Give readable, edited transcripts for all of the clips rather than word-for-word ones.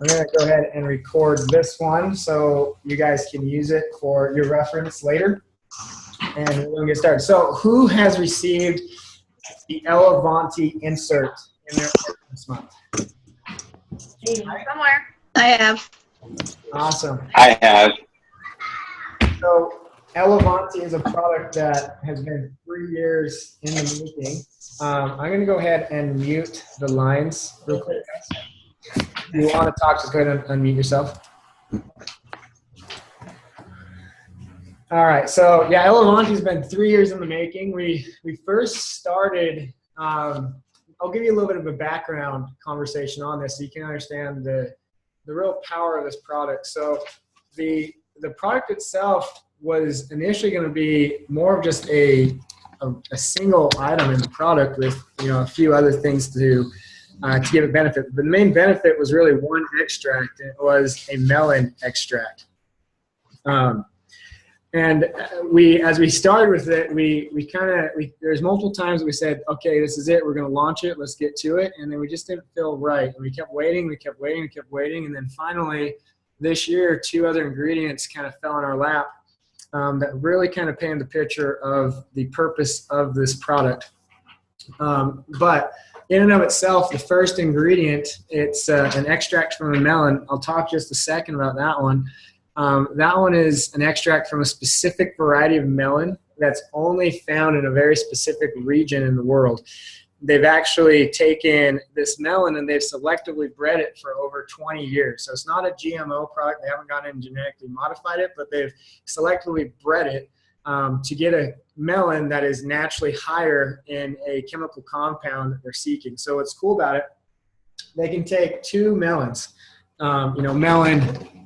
I'm going to go ahead and record this one so you guys can use it for your reference later. And we're going to get started. So who has received the Elevanti insert in their this month? Somewhere. I have. Awesome. I have. So Elevanti is a product that has been 3 years in the making. I'm going to go ahead and mute the lines real quick, guys. If you want to talk, just go ahead and unmute yourself. All right, so yeah, Elevanti's been 3 years in the making. We first started, I'll give you a little bit of a background conversation on this so you can understand the real power of this product. So the product itself was initially going to be more of just a single item in the product with a few other things to give it benefit. But the main benefit was really one extract, and it was a melon extract. And as we started with it, there's multiple times that we said, okay, this is it, we're going to launch it, let's get to it. And then we just didn't feel right. And we kept waiting. And then finally this year, 2 other ingredients kind of fell in our lap that really kind of painted the picture of the purpose of this product. But in and of itself, the first ingredient, it's an extract from a melon. I'll talk just a second about that one. That one is an extract from a specific variety of melon that's only found in a very specific region in the world. They've actually taken this melon and they've selectively bred it for over 20 years. So it's not a GMO product. They haven't gone in and genetically modified it, but they've selectively bred it to get a melon that is naturally higher in a chemical compound that they're seeking. So what's cool about it, they can take 2 melons. Melon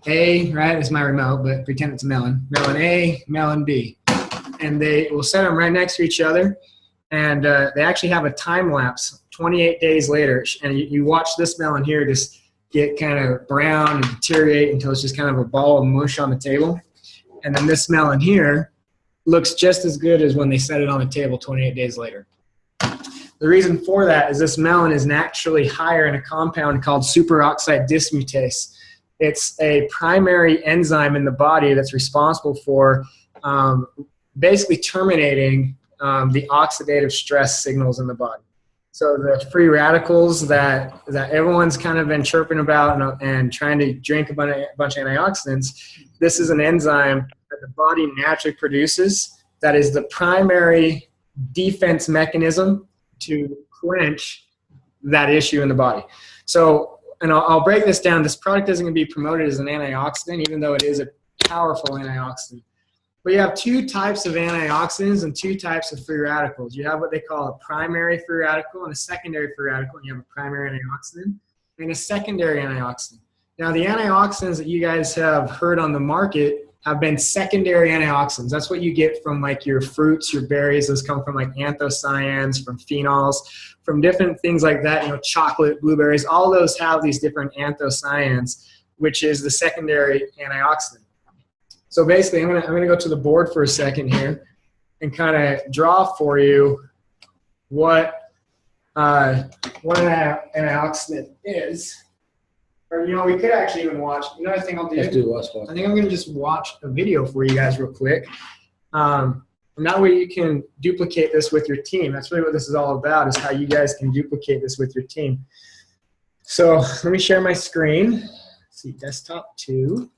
A, right, is my remote, but pretend it's a melon. Melon A, melon B. And they will set them right next to each other. And they actually have a time lapse 28 days later. And you watch this melon here just get kind of brown and deteriorate until it's just kind of a ball of mush on the table. And then this melon here looks just as good as when they set it on the table 28 days later. The reason for that is this melon is naturally higher in a compound called superoxide dismutase. It's a primary enzyme in the body that's responsible for basically terminating the oxidative stress signals in the body. So the free radicals that everyone's kind of been chirping about and trying to drink a bunch of antioxidants, this is an enzyme that the body naturally produces that is the primary defense mechanism to quench that issue in the body. So, and I'll break this down. This product isn't going to be promoted as an antioxidant, even though it is a powerful antioxidant. But you have 2 types of antioxidants and 2 types of free radicals. You have what they call a primary free radical and a secondary free radical. And you have a primary antioxidant and a secondary antioxidant. Now, the antioxidants that you guys have heard on the market have been secondary antioxidants. That's what you get from like your fruits, your berries. Those come from like anthocyanins, from phenols, from different things like that. Chocolate, blueberries, all those have these different anthocyanins, which is the secondary antioxidant. So basically, I'm gonna go to the board for a second here and kind of draw for you what an antioxidant is. Or, we could actually even watch. Another thing I'll do. Let's do watch. I think I'm going to just watch a video for you guys real quick. And that way you can duplicate this with your team. That's really what this is all about, is how you guys can duplicate this with your team. So let me share my screen. Let's see, desktop 2.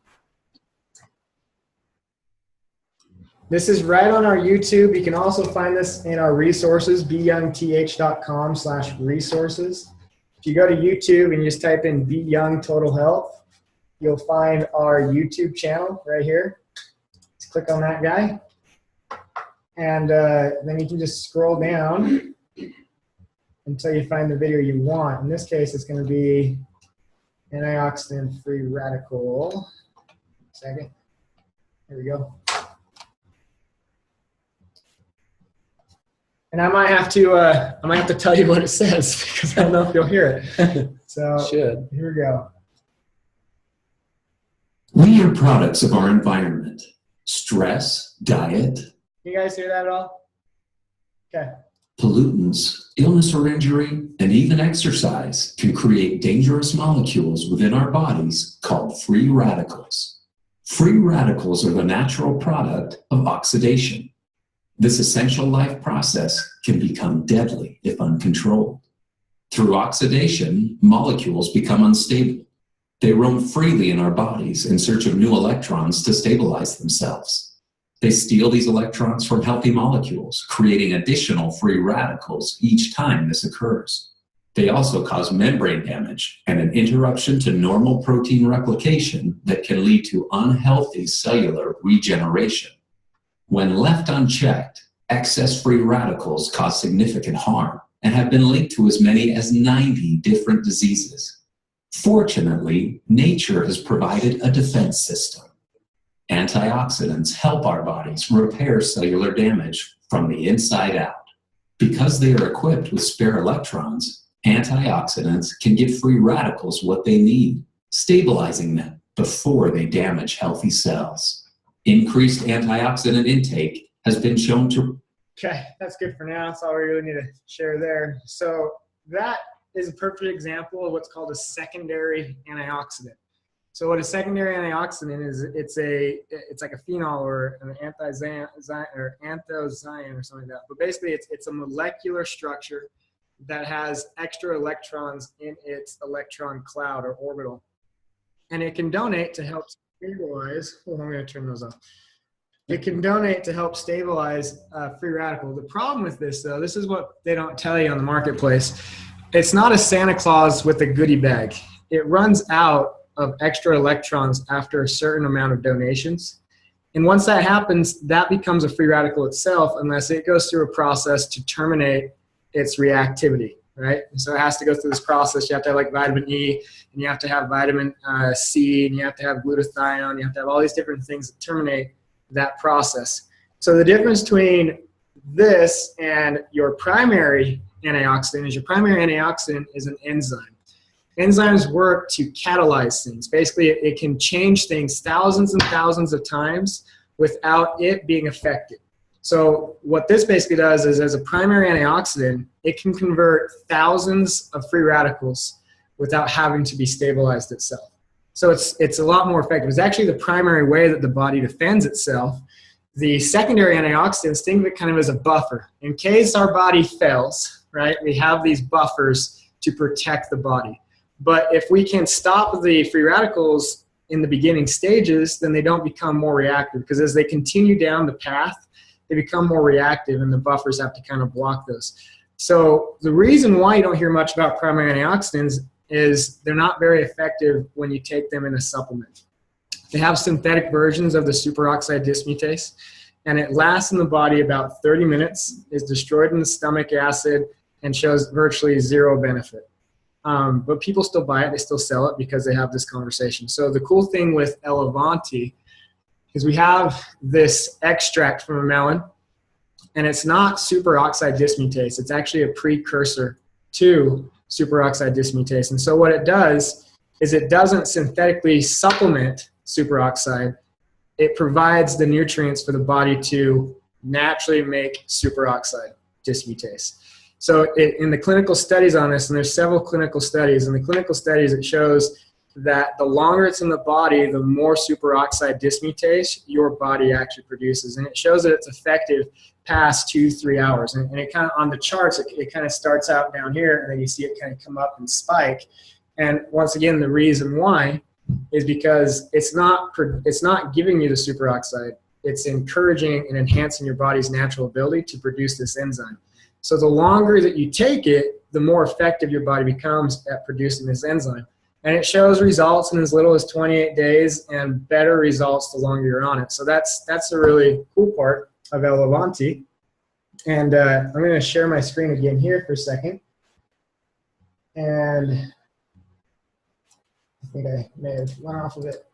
This is right on our YouTube. You can also find this in our resources, beyoungth.com/resources. If you go to YouTube and you just type in Be Young Total Health, you'll find our YouTube channel right here. Just click on that guy. And then you can just scroll down until you find the video you want. In this case, it's going to be antioxidant free radical. Second. Here we go. And I might have to tell you what it says because I don't know if you'll hear it. So here we go. We are products of our environment. Stress, diet. Can you guys hear that at all? Okay. Pollutants, illness or injury, and even exercise can create dangerous molecules within our bodies called free radicals. Free radicals are the natural product of oxidation. This essential life process can become deadly if uncontrolled. Through oxidation, molecules become unstable. They roam freely in our bodies in search of new electrons to stabilize themselves. They steal these electrons from healthy molecules, creating additional free radicals each time this occurs. They also cause membrane damage and an interruption to normal protein replication that can lead to unhealthy cellular regeneration. When left unchecked, excess free radicals cause significant harm and have been linked to as many as 90 different diseases. Fortunately, nature has provided a defense system. Antioxidants help our bodies repair cellular damage from the inside out. Because they are equipped with spare electrons, antioxidants can give free radicals what they need, stabilizing them before they damage healthy cells. Increased antioxidant intake has been shown to... Okay, that's good for now. That's all we really need to share there. So that is a perfect example of what's called a secondary antioxidant. So what a secondary antioxidant is, it's like a phenol or an anthocyane or something like that. But basically, it's a molecular structure that has extra electrons in its electron cloud or orbital, and it can donate to help stabilize. Hold on, I'm going to turn those off. It can donate to help stabilize free radical. The problem with this, though, this is what they don't tell you on the marketplace. It's not a Santa Claus with a goodie bag. It runs out of extra electrons after a certain amount of donations. And once that happens, that becomes a free radical itself unless it goes through a process to terminate its reactivity, right? And so it has to go through this process. You have to have like vitamin E, and you have to have vitamin C, and you have to have glutathione, you have to have all these different things that terminate that process. So the difference between this and your primary antioxidant is your primary antioxidant is an enzyme. Enzymes work to catalyze things. Basically, it can change things thousands and thousands of times without it being affected. So what this basically does is, as a primary antioxidant, it can convert thousands of free radicals without having to be stabilized itself. So it's a lot more effective. It's actually the primary way that the body defends itself. The secondary antioxidants, think of it kind of as a buffer. In case our body fails, right, we have these buffers to protect the body. But if we can stop the free radicals in the beginning stages, then they don't become more reactive, because as they continue down the path, they become more reactive and the buffers have to kind of block those. So the reason why you don't hear much about primary antioxidants is they're not very effective when you take them in a supplement. They have synthetic versions of the superoxide dismutase, and it lasts in the body about 30 minutes, is destroyed in the stomach acid, and shows virtually zero benefit. But people still buy it, they still sell it because they have this conversation. So the cool thing with Elevanti is we have this extract from a melon, and it's not superoxide dismutase. It's actually a precursor to superoxide dismutase. And so what it does is it doesn't synthetically supplement superoxide. It provides the nutrients for the body to naturally make superoxide dismutase. So in the clinical studies on this, and there's several clinical studies, in the clinical studies it shows that the longer it's in the body, the more superoxide dismutase your body actually produces. And it shows that it's effective past 2-3 hours. And it kind of, on the charts, it kind of starts out down here, and then you see it kind of come up and spike. And once again, the reason why is because it's not giving you the superoxide. It's encouraging and enhancing your body's natural ability to produce this enzyme. So the longer that you take it, the more effective your body becomes at producing this enzyme. And it shows results in as little as 28 days and better results the longer you're on it. So that's a really cool part of Elevanti. And I'm going to share my screen again here for a second. And I think I may have went off of it.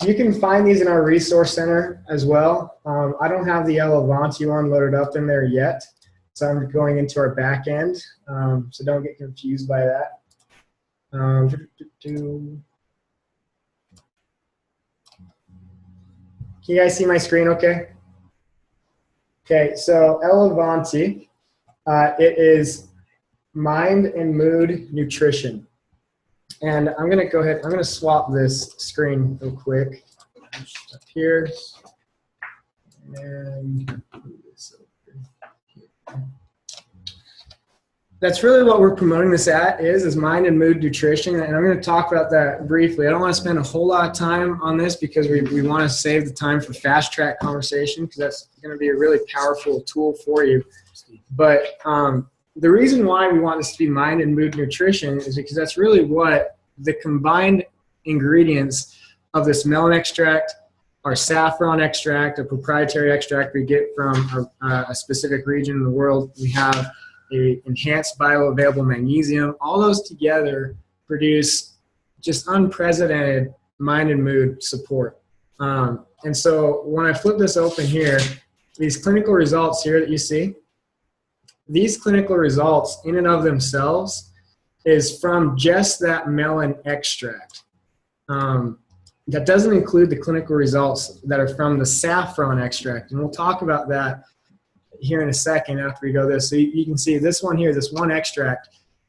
You can find these in our resource center as well. I don't have the Elevanti one loaded up in there yet. So I'm going into our back end, so don't get confused by that. Can you guys see my screen okay? Okay, so Elevanti It is mind and mood nutrition. And I'm going to go ahead, I'm going to swap this screen real quick up here. And move this over here. That's really what we're promoting this at is mind and mood nutrition. And I'm going to talk about that briefly. I don't want to spend a whole lot of time on this because we want to save the time for fast track conversation because that's going to be a really powerful tool for you. But the reason why we want this to be mind and mood nutrition is because that's really what the combined ingredients of this melon extract, our saffron extract, a proprietary extract we get from a specific region in the world. We have enhanced bioavailable magnesium. All those together produce just unprecedented mind and mood support. And so when I flip this open here, these clinical results here that you see, these clinical results in and of themselves is from just that melon extract. That doesn't include the clinical results that are from the saffron extract. And we'll talk about that here in a second after we go this. So you can see this one here, this one extract,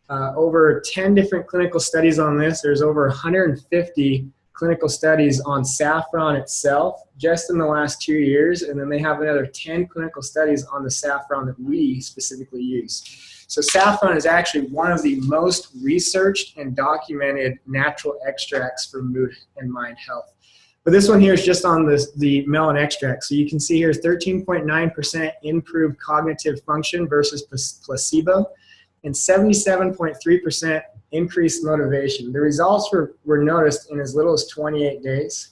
over 10 different clinical studies on this. There's over 150 clinical studies on saffron itself just in the last 2 years. And then they have another 10 clinical studies on the saffron that we specifically use. So saffron is actually one of the most researched and documented natural extracts for mood and mind health. But this one here is just on the melon extract. So you can see here 13.9% improved cognitive function versus placebo and 77.3% increased motivation. The results were noticed in as little as 28 days,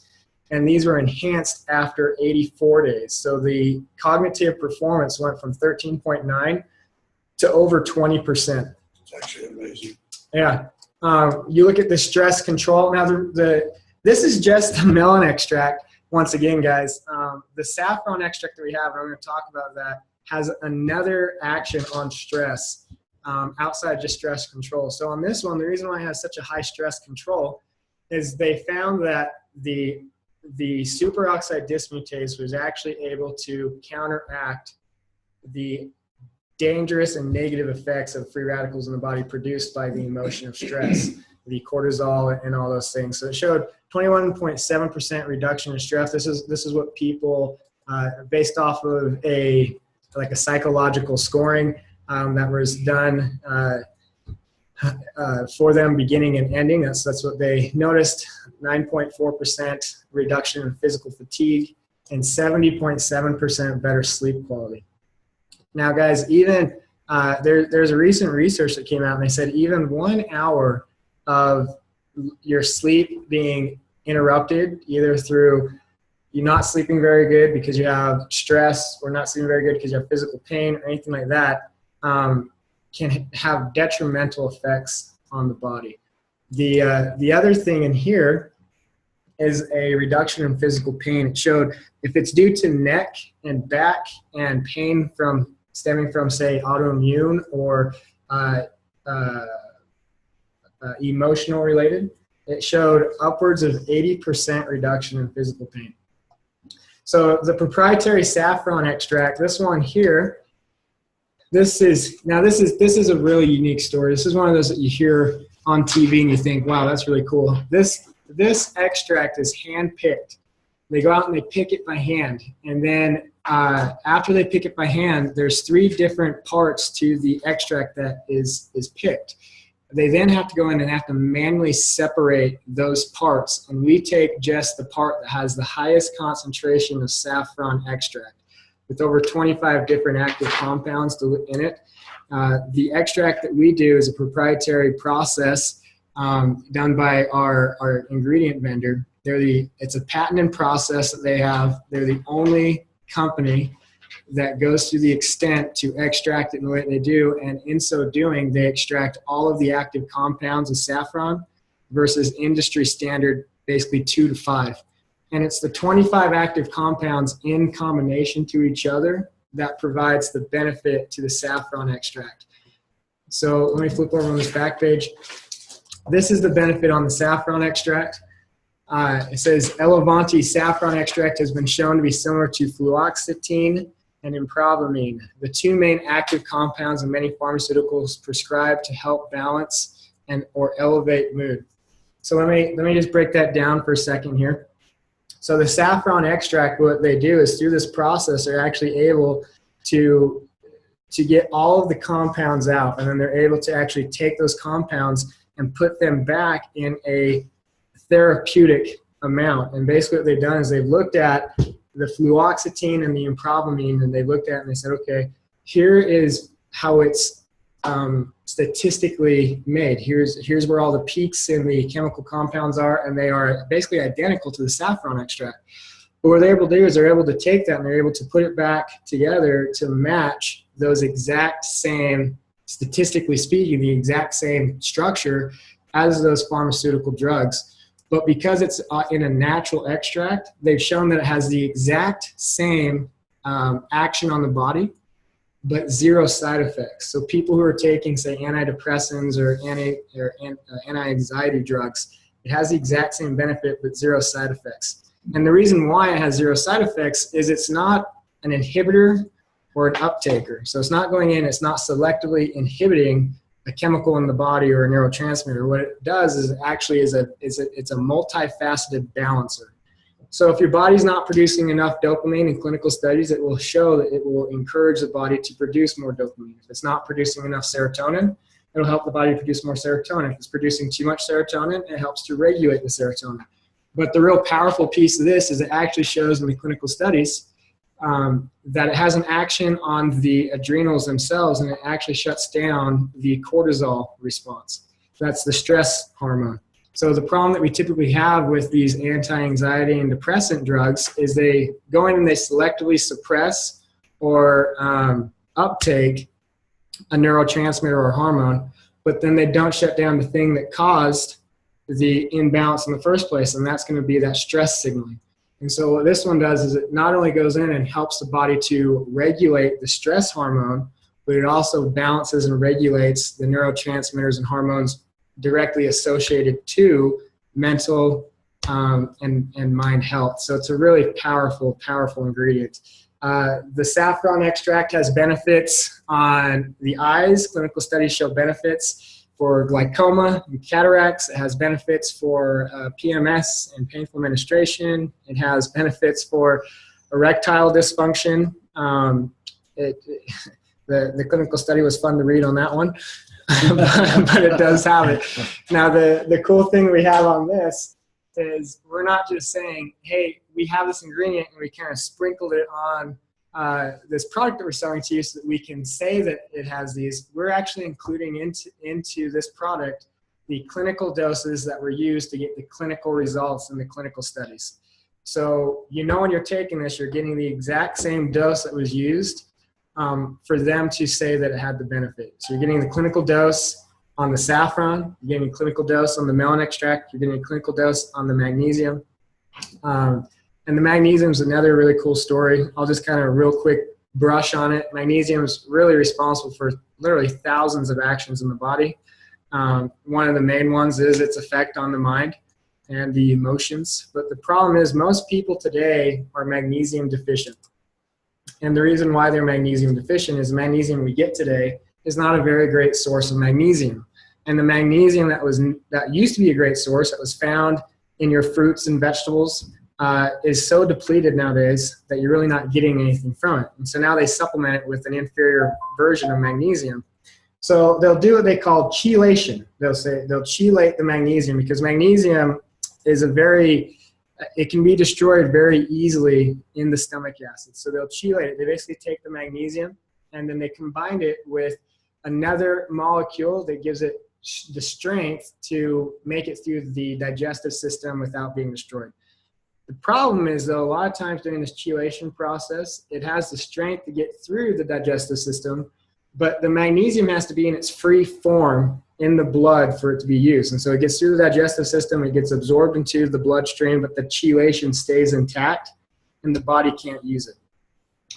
and these were enhanced after 84 days. So the cognitive performance went from 13.9 to over 20%. It's actually amazing. Yeah. You look at the stress control. Now, this is just the melon extract. Once again, guys, the saffron extract that we have, and I'm going to talk about that, has another action on stress outside just stress control. So on this one, the reason why it has such a high stress control is they found that the superoxide dismutase was actually able to counteract the dangerous and negative effects of free radicals in the body produced by the emotion of stress, the cortisol and all those things. So it showed 21.7% reduction in stress. This is what people, based off of a psychological scoring that was done for them beginning and ending. That's what they noticed. 9.4% reduction in physical fatigue and 70.7% better sleep quality. Now, guys, even there's a recent research that came out, and they said even 1 hour of your sleep being interrupted, either through you not sleeping very good because you have stress, or not sleeping very good because you have physical pain or anything like that, can have detrimental effects on the body. The other thing in here is a reduction in physical pain. It showed if it's due to neck and back and pain stemming from, say, autoimmune or emotional related, it showed upwards of 80% reduction in physical pain. So the proprietary saffron extract, this one here, this is a really unique story. This is one of those that you hear on TV and you think, wow, that's really cool. This extract is hand-picked. They go out and they pick it by hand. And then after they pick it by hand, there's 3 different parts to the extract that is picked. They then have to go in and have to manually separate those parts. And we take just the part that has the highest concentration of saffron extract with over 25 different active compounds in it. The extract that we do is a proprietary process done by our ingredient vendor. It's a patented process that they have. They're the only company that goes to the extent to extract it in the way that they do, and in so doing, they extract all of the active compounds of saffron versus industry standard, basically 2 to 5. And it's the 25 active compounds in combination to each other that provides the benefit to the saffron extract. So let me flip over on this back page. This is the benefit on the saffron extract. It says Elevanti saffron extract has been shown to be similar to fluoxetine and impravamine, the two main active compounds in many pharmaceuticals prescribed to help balance and or elevate mood. So let me just break that down for a second here. So the saffron extract, what they do is through this process, they're actually able to get all of the compounds out, and then they're able to actually take those compounds and put them back in a therapeutic amount. And basically what they've done is they've looked at the fluoxetine and the impravamine, and they looked at it and they said, okay, here is how it's statistically made. Here's where all the peaks in the chemical compounds are, and they are basically identical to the saffron extract. But what they're able to do is they're able to take that and they're able to put it back together to match those exact same, statistically speaking, the exact same structure as those pharmaceutical drugs. But because it's in a natural extract, they've shown that it has the exact same action on the body, but zero side effects. So people who are taking, say, antidepressants or anti-anxiety drugs, it has the exact same benefit, but zero side effects. And the reason why it has zero side effects is it's not an inhibitor or an uptaker. So it's not going in, it's not selectively inhibiting a chemical in the body or a neurotransmitter. What it does is actually it's a multifaceted balancer. So if your body's not producing enough dopamine in clinical studies, it will show that it will encourage the body to produce more dopamine. If it's not producing enough serotonin, it'll help the body produce more serotonin. If it's producing too much serotonin, it helps to regulate the serotonin. But the real powerful piece of this is it actually shows in the clinical studies that it has an action on the adrenals themselves, and it actually shuts down the cortisol response. That's the stress hormone. So the problem that we typically have with these anti-anxiety and depressant drugs is they go in and they selectively suppress or uptake a neurotransmitter or hormone, but then they don't shut down the thing that caused the imbalance in the first place, and that's going to be that stress signaling. And so what this one does is it not only goes in and helps the body to regulate the stress hormone, but it also balances and regulates the neurotransmitters and hormones directly associated to mental and mind health. So it's a really powerful, powerful ingredient. The saffron extract has benefits on the eyes. Clinical studies show benefits for glaucoma and cataracts. It has benefits for PMS and painful menstruation. It has benefits for erectile dysfunction. The clinical study was fun to read on that one, but it does have it. Now, the cool thing we have on this is we're not just saying, hey, we have this ingredient and we kind of sprinkled it on this product that we're selling to you so that we can say that it has these. We're actually including into this product the clinical doses that were used to get the clinical results in the clinical studies. So when you're taking this, you're getting the exact same dose that was used for them to say that it had the benefit. So you're getting the clinical dose on the saffron, you're getting a clinical dose on the melon extract, you're getting a clinical dose on the magnesium. And the magnesium is another really cool story. I'll just kind of real quick brush on it. Magnesium is really responsible for literally thousands of actions in the body. One of the main ones is its effect on the mind and the emotions. But the problem is most people today are magnesium deficient. And the reason why they're magnesium deficient is the magnesium we get today is not a very great source of magnesium. And the magnesium that used to be a great source that was found in your fruits and vegetables is so depleted nowadays that you're really not getting anything from it. And so now they supplement it with an inferior version of magnesium. So they'll do what they call chelation. They'll chelate the magnesium because magnesium is it can be destroyed very easily in the stomach acid. So they'll chelate it. They basically take the magnesium and then they combine it with another molecule that gives it the strength to make it through the digestive system without being destroyed. The problem is, though, a lot of times during this chelation process, it has the strength to get through the digestive system, but the magnesium has to be in its free form in the blood for it to be used. And so it gets through the digestive system, it gets absorbed into the bloodstream, but the chelation stays intact and the body can't use it.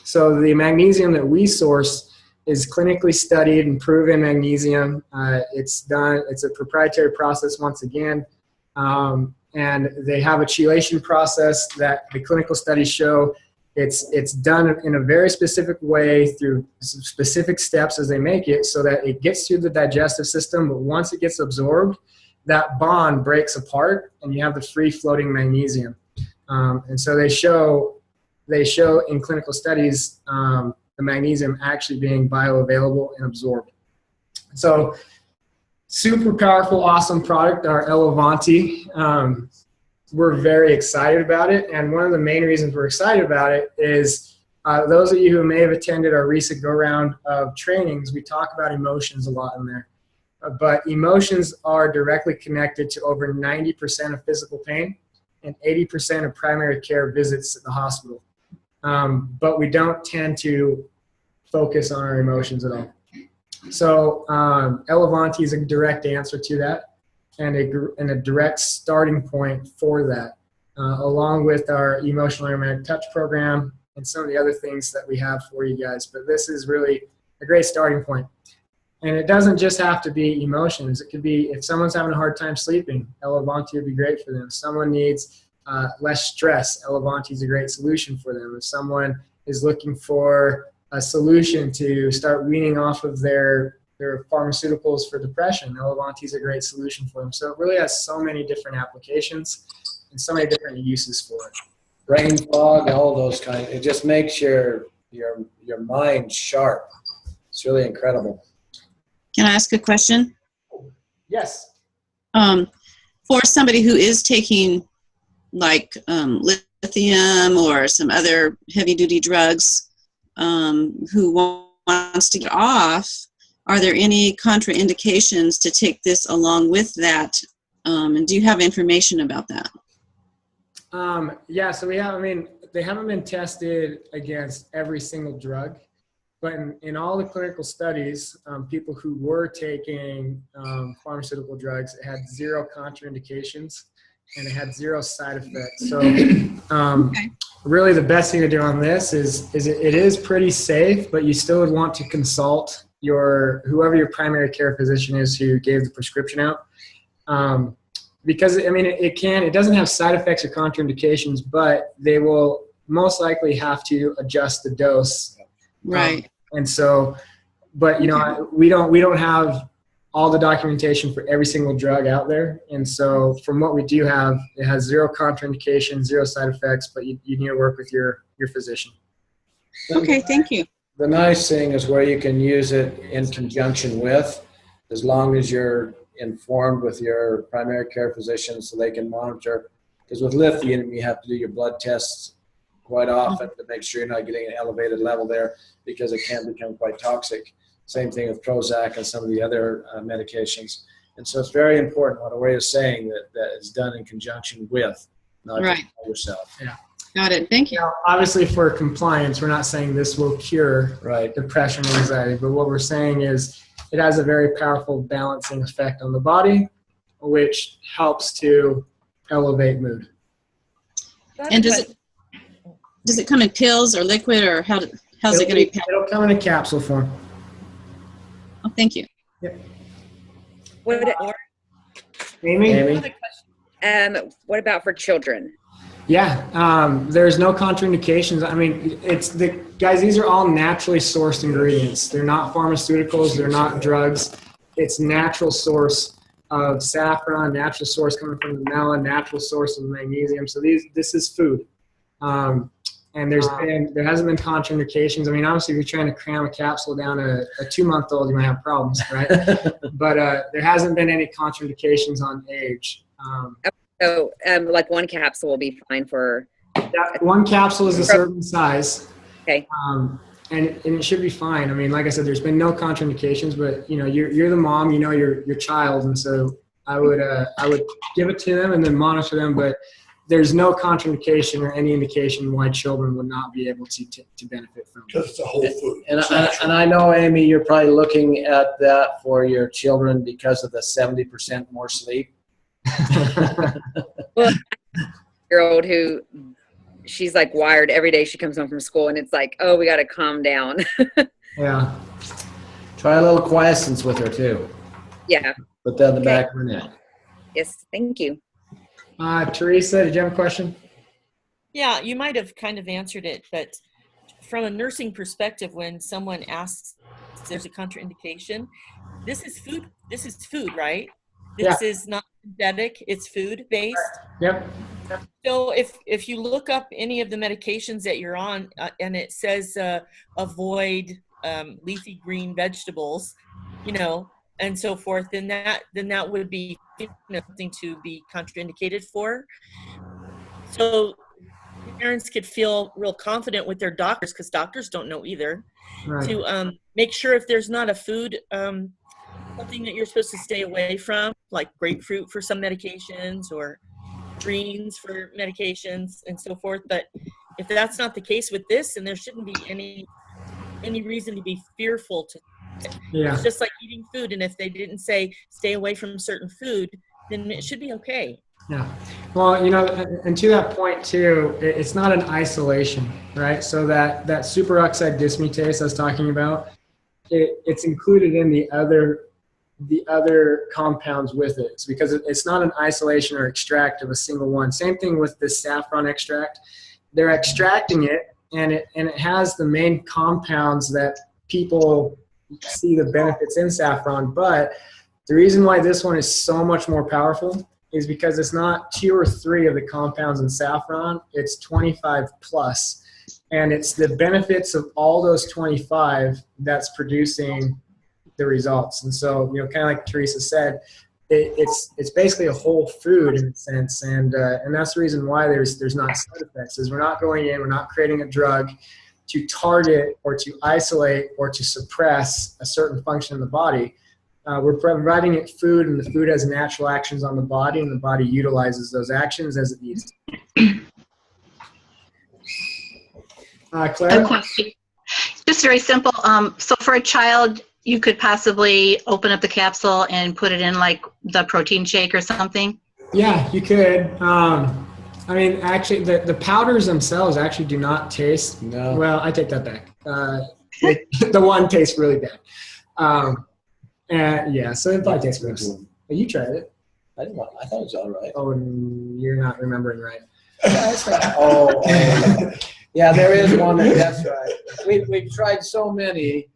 So the magnesium that we source is clinically studied and proven magnesium. It's a proprietary process once again. And they have a chelation process that the clinical studies show It's done in a very specific way through specific steps as they make it so that it gets through the digestive system, but once it gets absorbed, that bond breaks apart and you have the free floating magnesium. And so they show in clinical studies the magnesium actually being bioavailable and absorbed. So super powerful, awesome product, our Elevanti. We're very excited about it. And one of the main reasons we're excited about it is those of you who may have attended our recent go-round of trainings, we talk about emotions a lot in there. But emotions are directly connected to over 90% of physical pain and 80% of primary care visits at the hospital. But we don't tend to focus on our emotions at all. So Elevanti is a direct answer to that and a direct starting point for that, along with our emotional aromatic touch program and some of the other things that we have for you guys. But this is really a great starting point. And it doesn't just have to be emotions. It could be if someone's having a hard time sleeping, Elevanti would be great for them. If someone needs less stress, Elevanti is a great solution for them. If someone is looking for a solution to start weaning off of their pharmaceuticals for depression, Elevanti is a great solution for them. So it really has so many different applications and so many different uses for it. Brain fog, all those kinds. It just makes your mind sharp. It's really incredible. Can I ask a question? Yes. For somebody who is taking like lithium or some other heavy-duty drugs, who wants to get off, are there any contraindications to take this along with that? And do you have information about that? Yeah, so we have, they haven't been tested against every single drug. But in all the clinical studies, people who were taking pharmaceutical drugs, it had 0 contraindications and it had 0 side effects. So really the best thing to do on this is it is pretty safe, but you still would want to consult whoever your primary care physician is who gave the prescription out. Because, it doesn't have side effects or contraindications, but they will most likely have to adjust the dose. Right. And so, but we don't have all the documentation for every single drug out there. And so from what we do have, it has 0 contraindications, 0 side effects, but you need to work with your physician. Okay, thank you. The nice thing is where you can use it in conjunction with, as long as you're informed with your primary care physician so they can monitor. Because with lithium, you have to do your blood tests quite often to make sure you're not getting an elevated level there because it can become quite toxic. Same thing with Prozac and some of the other medications. And so it's very important what Ray is saying that is done in conjunction with, not just by yourself. Yeah. Got it. Thank you. Now, obviously for compliance, we're not saying this will cure depression and anxiety, but what we're saying is it has a very powerful balancing effect on the body, which helps to elevate mood. And does it come in pills or liquid, or how's it going to be packed? It'll come in a capsule form. Oh, thank you. Yep. Amy? What about for children? Yeah, there's no contraindications. These are all naturally sourced ingredients. They're not pharmaceuticals. They're not drugs. It's natural source of saffron, natural source coming from the melon, natural source of magnesium. So this is food. And there hasn't been contraindications. Obviously, if you're trying to cram a capsule down a 2-month-old, you might have problems, right? But there hasn't been any contraindications on age. So, like one capsule will be fine for. One capsule is a certain size. Okay. And it should be fine. Like I said, there's been no contraindications, but you're the mom, your child, and so I would give it to them and then monitor them, but there's no contraindication or any indication why children would not be able to benefit from it. Because it's a whole food. And I know, Amy, you're probably looking at that for your children because of the 70% more sleep. Well, girl who she's like wired every day she comes home from school, and it's like, oh, we got to calm down. Yeah. Try a little quiescence with her too. Yeah. Put that in the back of her neck. Yes. Thank you. Teresa, did you have a question? Yeah, you might have kind of answered it, but from a nursing perspective, when someone asks if there's a contraindication, this is food. This is food, right? This Yeah. is not synthetic. It's food based. Yep. So if you look up any of the medications that you're on and it says avoid leafy green vegetables, you know, and so forth, then that would be, you know, something to be contraindicated for. So parents could feel real confident with their doctors, because doctors don't know either, Right. to make sure if there's not a food, something that you're supposed to stay away from, like grapefruit for some medications or greens for medications and so forth. But if that's not the case with this, then there shouldn't be any reason to be fearful to Yeah. It's just like eating food, and if they didn't say stay away from certain food, then it should be okay. Yeah. Well, you know, and to that point too, it's not an isolation, right? So that superoxide dismutase I was talking about, it's included in the other compounds with it. It's because it's not an isolation or extract of a single one. Same thing with the saffron extract. They're extracting it, and it has the main compounds that people see the benefits in saffron. But the reason why this one is so much more powerful is because it's not 2 or 3 of the compounds in saffron, it's 25 plus. And it's the benefits of all those 25 that's producing the results. And so, you know, kind of like Teresa said, it's basically a whole food in a sense. And that's the reason why there's not side effects, is we're not going in, we're not creating a drug to target or to isolate or to suppress a certain function in the body. We're providing it food, and the food has natural actions on the body, and the body utilizes those actions as it needs. Claire? A question. Just very simple. So for a child, you could possibly open up the capsule and put it in like the protein shake or something? Yeah, you could. I mean, actually, the powders themselves actually do not taste. No. Well, I take that back. The one tastes really bad. Yeah, so it probably tastes gross. But you tried it. I thought it was all right. Oh, you're not remembering right. Yeah, there is one that's right. We've tried so many,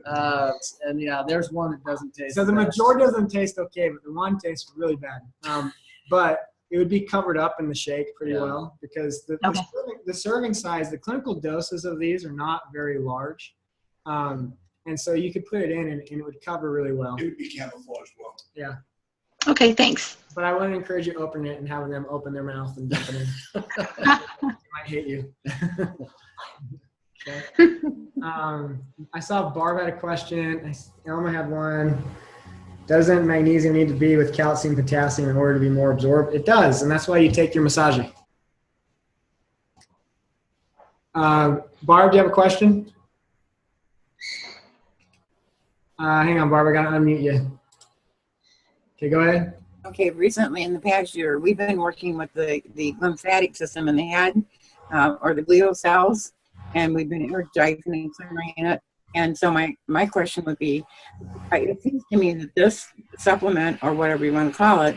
and yeah, there's one that doesn't taste. So the majority of them taste okay, but the one tastes really bad. But it would be covered up in the shake pretty well, because the serving size, the clinical doses of these are not very large. And so you could put it in and it would cover really well. It would be camouflage well. Yeah. Okay, thanks. But I wouldn't encourage you to open it and having them open their mouth and dump it in. They might hate you. Okay. I saw Barb had a question. Elma had one. Doesn't magnesium need to be with calcium, potassium in order to be more absorbed? It does, and that's why you take your Massage. Barb, do you have a question? Hang on, Barb, I gotta unmute you. Okay, go ahead. Okay, recently in the past year, we've been working with the lymphatic system in the head, or the glial cells, and we've been energizing and clearing it. And so my question would be, it seems to me that this supplement, or whatever you want to call it,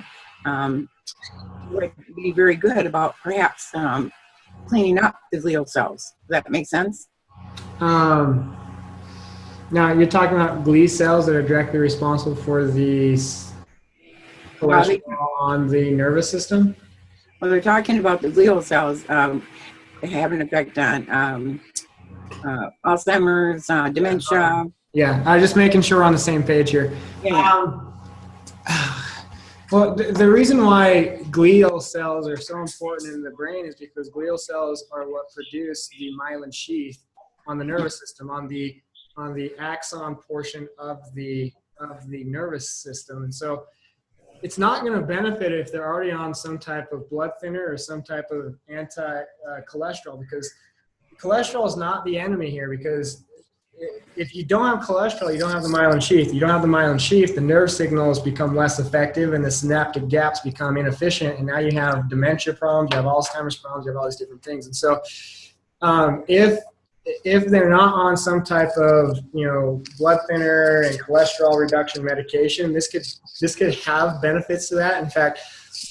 would be very good about perhaps cleaning up the glial cells. Does that make sense? Now, you're talking about glial cells that are directly responsible for the cholesterol on the nervous system? Well, they're talking about the glial cells have an effect on Alzheimer's, dementia. Yeah, I'm just making sure we're on the same page here. Yeah. Well, the reason why glial cells are so important in the brain is because glial cells are what produce the myelin sheath on the nervous system, on the axon portion of the nervous system. And so it's not going to benefit if they're already on some type of blood thinner or some type of anti-cholesterol, because cholesterol is not the enemy here. Because if you don't have cholesterol, you don't have the myelin sheath. You don't have the myelin sheath, the nerve signals become less effective and the synaptic gaps become inefficient. And now you have dementia problems, you have Alzheimer's problems, you have all these different things. And so if they're not on some type of, blood thinner and cholesterol reduction medication, this could have benefits to that. In fact,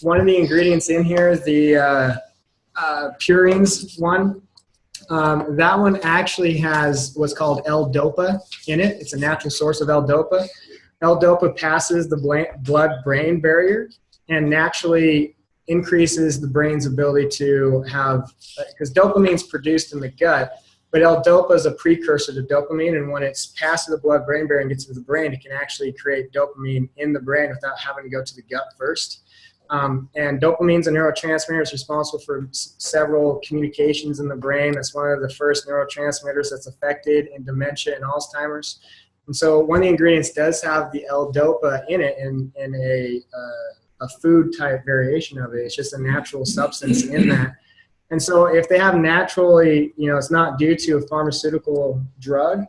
one of the ingredients in here is the purines one. That one actually has what's called L-DOPA in it. It's a natural source of L-DOPA. L-DOPA passes the blood-brain barrier and naturally increases the brain's ability to have, because dopamine is produced in the gut, but L-DOPA is a precursor to dopamine, and when it's past the blood-brain barrier and gets to the brain, it can actually create dopamine in the brain without having to go to the gut first. And dopamine is a neurotransmitter. It's responsible for several communications in the brain. That's one of the first neurotransmitters that's affected in dementia and Alzheimer's. And so one of the ingredients does have the L-DOPA in it in a food type variation of it. It's just a natural substance in that. And so if they have naturally, it's not due to a pharmaceutical drug,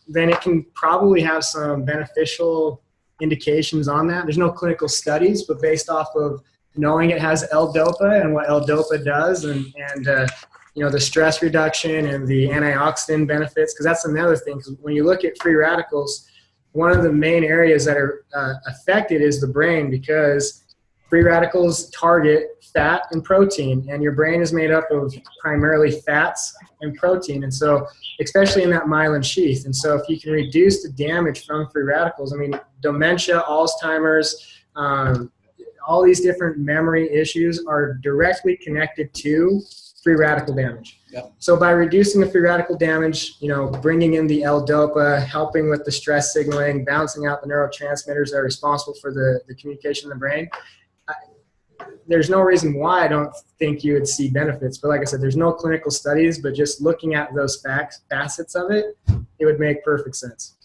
then it can probably have some beneficial indications on that. There's no clinical studies, but based off of knowing it has L-DOPA and what L-DOPA does and the stress reduction and the antioxidant benefits, because that's another thing. Because when you look at free radicals, one of the main areas that are affected is the brain, because free radicals target fat and protein, and your brain is made up of primarily fats and protein, and so especially in that myelin sheath. And so if you can reduce the damage from free radicals, dementia, Alzheimer's, all these different memory issues are directly connected to free radical damage. Yep. So by reducing the free radical damage, bringing in the L-DOPA, helping with the stress signaling, balancing out the neurotransmitters that are responsible for the communication in the brain, there's no reason why I don't think you would see benefits. But like I said, there's no clinical studies, but just looking at those facets of it, it would make perfect sense.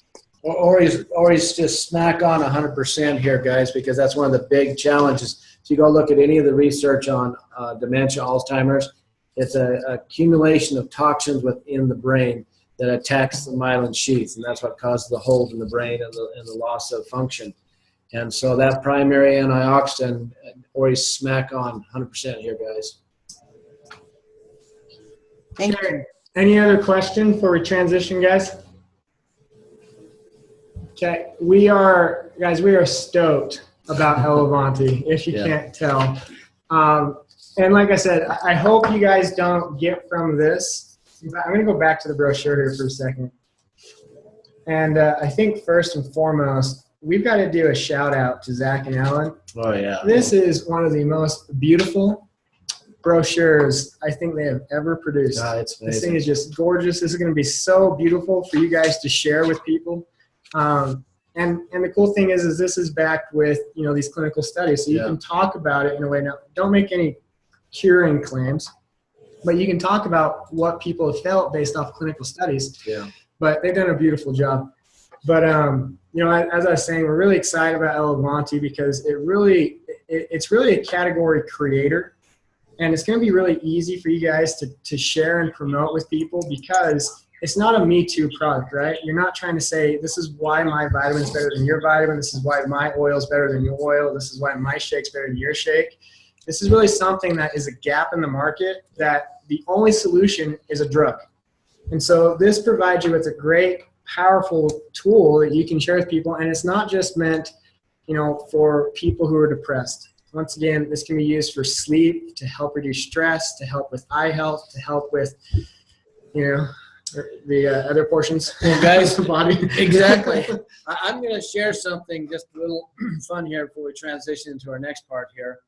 Ori's just smack on 100% here, guys, because that's one of the big challenges. If you go look at any of the research on dementia, Alzheimer's, it's an accumulation of toxins within the brain that attacks the myelin sheath, and that's what causes the hold in the brain and the loss of function. And so that primary antioxidant, Ori's smack on 100% here, guys. Thank you. Okay. Any other question before we transition, guys? Okay, we are stoked about Elevanti, if you can't tell. And like I said, I hope you guys don't get from this. I'm going to go back to the brochure here for a second. And I think first and foremost, we've got to do a shout out to Zach and Ellen. Oh, yeah. This is one of the most beautiful brochures I think they have ever produced. It's amazing. This thing is just gorgeous. This is going to be so beautiful for you guys to share with people. And the cool thing is this is backed with, these clinical studies. So you can talk about it in a way. Now, don't make any curing claims, but you can talk about what people have felt based off clinical studies. Yeah. But they've done a beautiful job. But, as I was saying, we're really excited about Elevanti because it's really a category creator. And it's going to be really easy for you guys to share and promote with people because it's not a Me Too product, right? You're not trying to say, this is why my vitamin's better than your vitamin. This is why my oil's better than your oil. This is why my shake's better than your shake. This is really something that is a gap in the market that the only solution is a drug. And so this provides you with a great, powerful tool that you can share with people. And it's not just meant, for people who are depressed. Once again, this can be used for sleep, to help reduce stress, to help with eye health, to help with, the other portions well, guys, of the body. Exactly. I'm going to share something, just a little fun here before we transition into our next part here.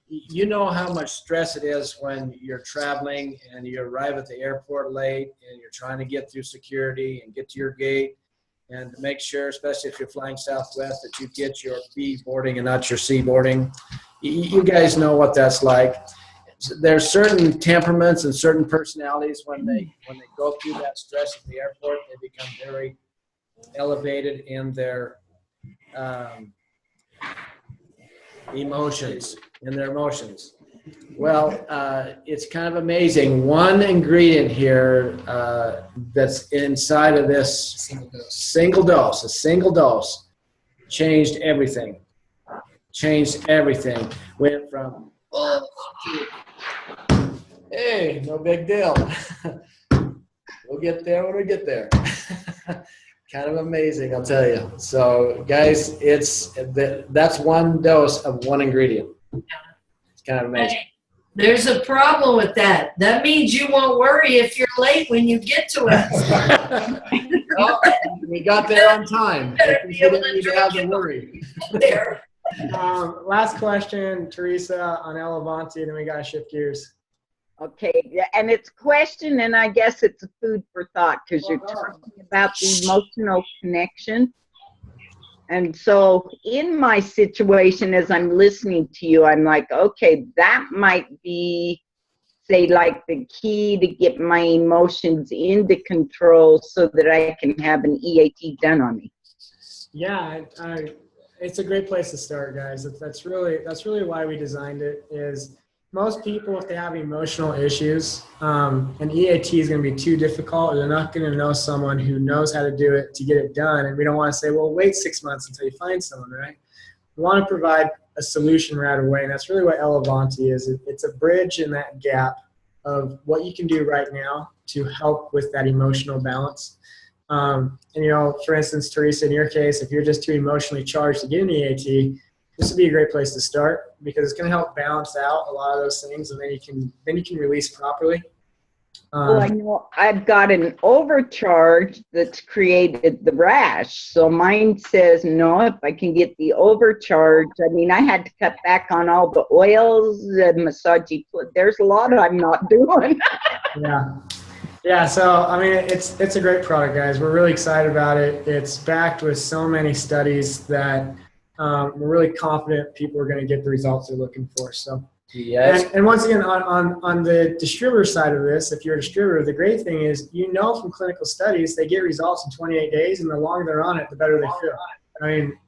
You know how much stress it is when you're traveling and you arrive at the airport late and you're trying to get through security and get to your gate and to make sure, especially if you're flying Southwest, that you get your B boarding and not your C boarding. You guys know what that's like. There's certain temperaments and certain personalities when they go through that stress at the airport, they become very elevated in their emotions. Well, it's kind of amazing. One ingredient here that's inside of this a single dose, changed everything. Went from hey, no big deal. We'll get there when we get there. Kind of amazing, I'll tell you. So, guys, that's one dose of one ingredient. It's kind of amazing. There's a problem with that. That means you won't worry if you're late when you get to us. Oh, we got there on time. Better be able to You didn't have to drink worry. there. Last question, Teresa, on Elevanti, and then we got to shift gears. Okay, yeah, and it's question, and I guess it's a food for thought because you're talking about the emotional connection. And so in my situation, as I'm listening to you, I'm like, okay, that might be, say, like the key to get my emotions into control so that I can have an EAT done on me. Yeah, it's a great place to start, guys. That's really why we designed it. Is most people, if they have emotional issues, an EAT is going to be too difficult, or they're not going to know someone who knows how to do it to get it done. And we don't want to say, well, wait 6 months until you find someone, right? We want to provide a solution right away, and that's really what Elevanti is. It's a bridge in that gap of what you can do right now to help with that emotional balance. And, you know, for instance, Teresa, in your case, if you're just too emotionally charged to get an EAT, this would be a great place to start because it's going to help balance out a lot of those things, and then you can release properly. Well, I know I've got an overcharge that's created the rash. So mine says, no, if I can get the overcharge, I mean, I had to cut back on all the oils and massagey. There's a lot I'm not doing. Yeah. So, I mean, it's a great product, guys. We're really excited about it. It's backed with so many studies that we're really confident people are going to get the results they're looking for. So, Yes. and once again, on the distributor side of this, if you're a distributor, the great thing is, you know, from clinical studies, they get results in 28 days, and the longer they're on it, the better they feel. I mean,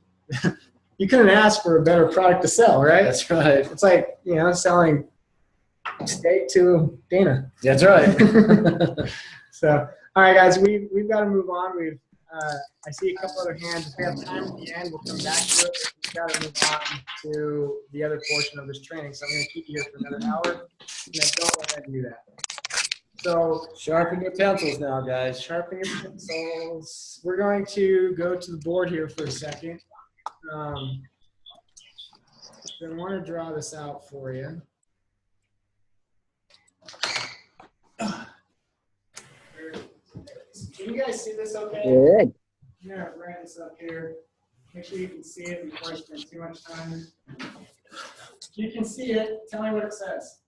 you couldn't ask for a better product to sell, right? That's right. It's like, you know, selling steak to Dana. That's right. So, all right, guys, we've got to move on. I see a couple other hands. If we have time at the end, we'll come back to it. We've got to move on to the other portion of this training. So I'm going to keep you here for another hour, and then don't let me do that. So Sharpen your pencils now, guys. sharpen your pencils. We're going to go to the board here for a second. I want to draw this out for you. Can you guys see this okay? Good. I'm going to write this up here. Make sure you can see it before I spend too much time. If you can see it, tell me what it says.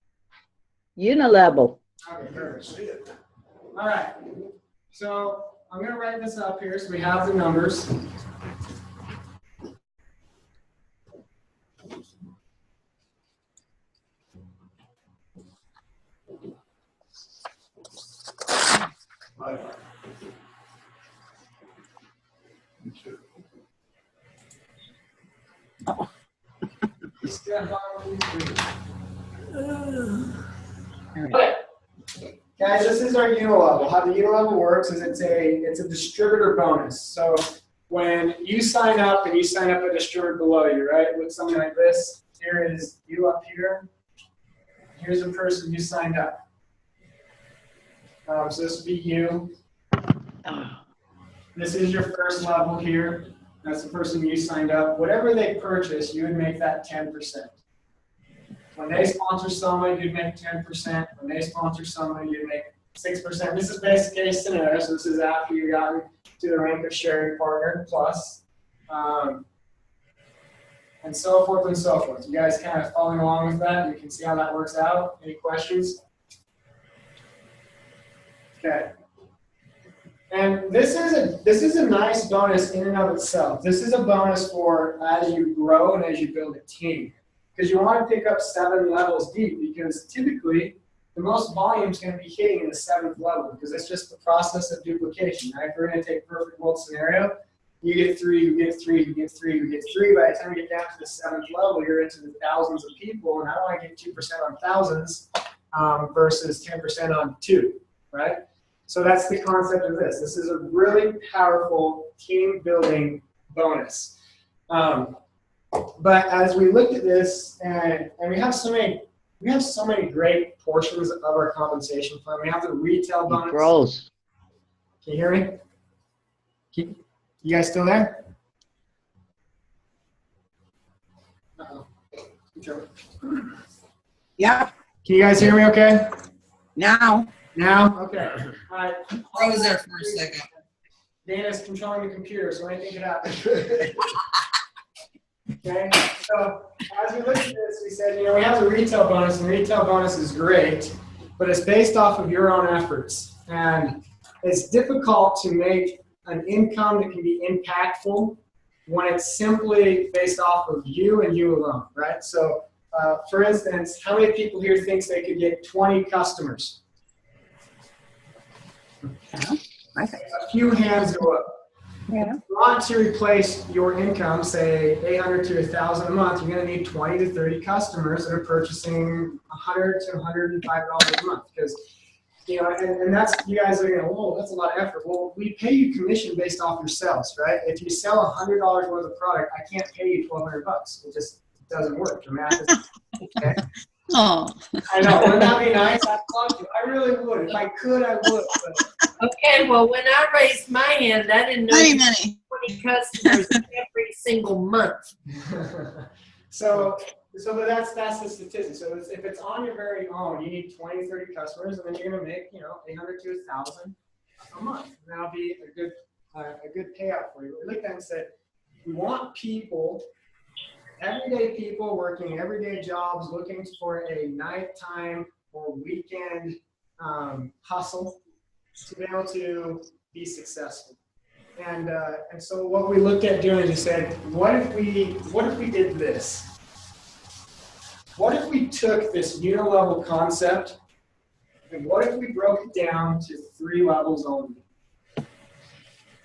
Unilevel. Okay, perfect. All right. So I'm going to write this up here so we have the numbers. Okay. Guys, this is our Unilevel. How the Unilevel works is it's a distributor bonus. So when you sign up and you sign up a distributor below you, right, with something like this, here is you up here. Here's the person who signed up. So this would be you. This is your first level here. That's the person you signed up. Whatever they purchase, you would make that 10%. When they sponsor someone, you'd make 10%. When they sponsor someone, you'd make 6%. This is best case scenario, so this is after you've gotten to the rank of sharing partner plus, and so forth and so forth. You guys kind of following along with that? You can see how that works out. Any questions? Okay. And this is a nice bonus in and of itself. This is a bonus for as you grow and as you build a team. Because you want to pick up 7 levels deep, because typically the most volume is going to be hitting in the 7th level, because it's just the process of duplication, right? If we're going to take perfect world scenario, you get 3, you get 3, you get 3, you get 3. By the time you get down to the 7th level, you're into the thousands of people, and I want to get 2% on thousands versus 10% on 2, right? So that's the concept of this. This is a really powerful team building bonus. But as we looked at this, and we have so many great portions of our compensation plan. We have the retail bonus. It grows. Can you hear me? You guys still there? Uh-oh. Yeah. Can you guys hear me okay? Now. Now? Okay. All right. Froze there for a second. Dana's controlling the computer, so anything could happen. Okay, so as we looked at this, we said, you know, we have a retail bonus, and the retail bonus is great, but it's based off of your own efforts. And it's difficult to make an income that can be impactful when it's simply based off of you and you alone, right? So, for instance, how many people here thinks they could get 20 customers? I think. A few hands go up. Yeah. If you want to replace your income, say $800 to $1,000 a month, you're going to need 20 to 30 customers that are purchasing $100 to $105 a month. Because, you know, and that's, you guys are going, whoa, that's a lot of effort. Well, we pay you commission based off your sales, right? If you sell $100 worth of product, I can't pay you $1,200. It just doesn't work. The math is okay. Oh. I know. Wouldn't that be nice? I'd love to. I really would. If I could, I would. But Okay, well, when I raised my hand, I didn't know you had Many. 20 customers every single month. so but that's the statistic. So if it's on your very own, you need 20, 30 customers, and then you're going to make, you know, 800 to 1,000 a month. And that'll be a good payout for you. We looked at it and said, we want people, everyday people working everyday jobs, looking for a nighttime or weekend hustle to be able to be successful. And so what we looked at doing is we said, what if we did this? What if we took this unilevel concept and what if we broke it down to 3 levels only?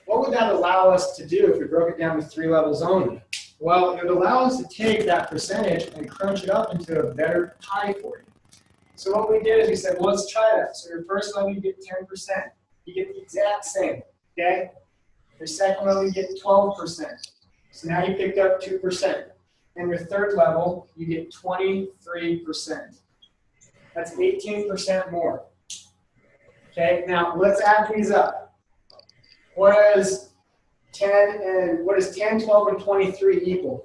What would that allow us to do if we broke it down to 3 levels only? Well, it would allow us to take that percentage and crunch it up into a better pie for you. So what we did is we said, well, let's try that. So your first level, you get 10%. You get the exact same, okay? Your second level, you get 12%. So now you picked up 2%. And your third level, you get 23%. That's 18% more. Okay, now let's add these up. What is 10, 12, and 23 equal?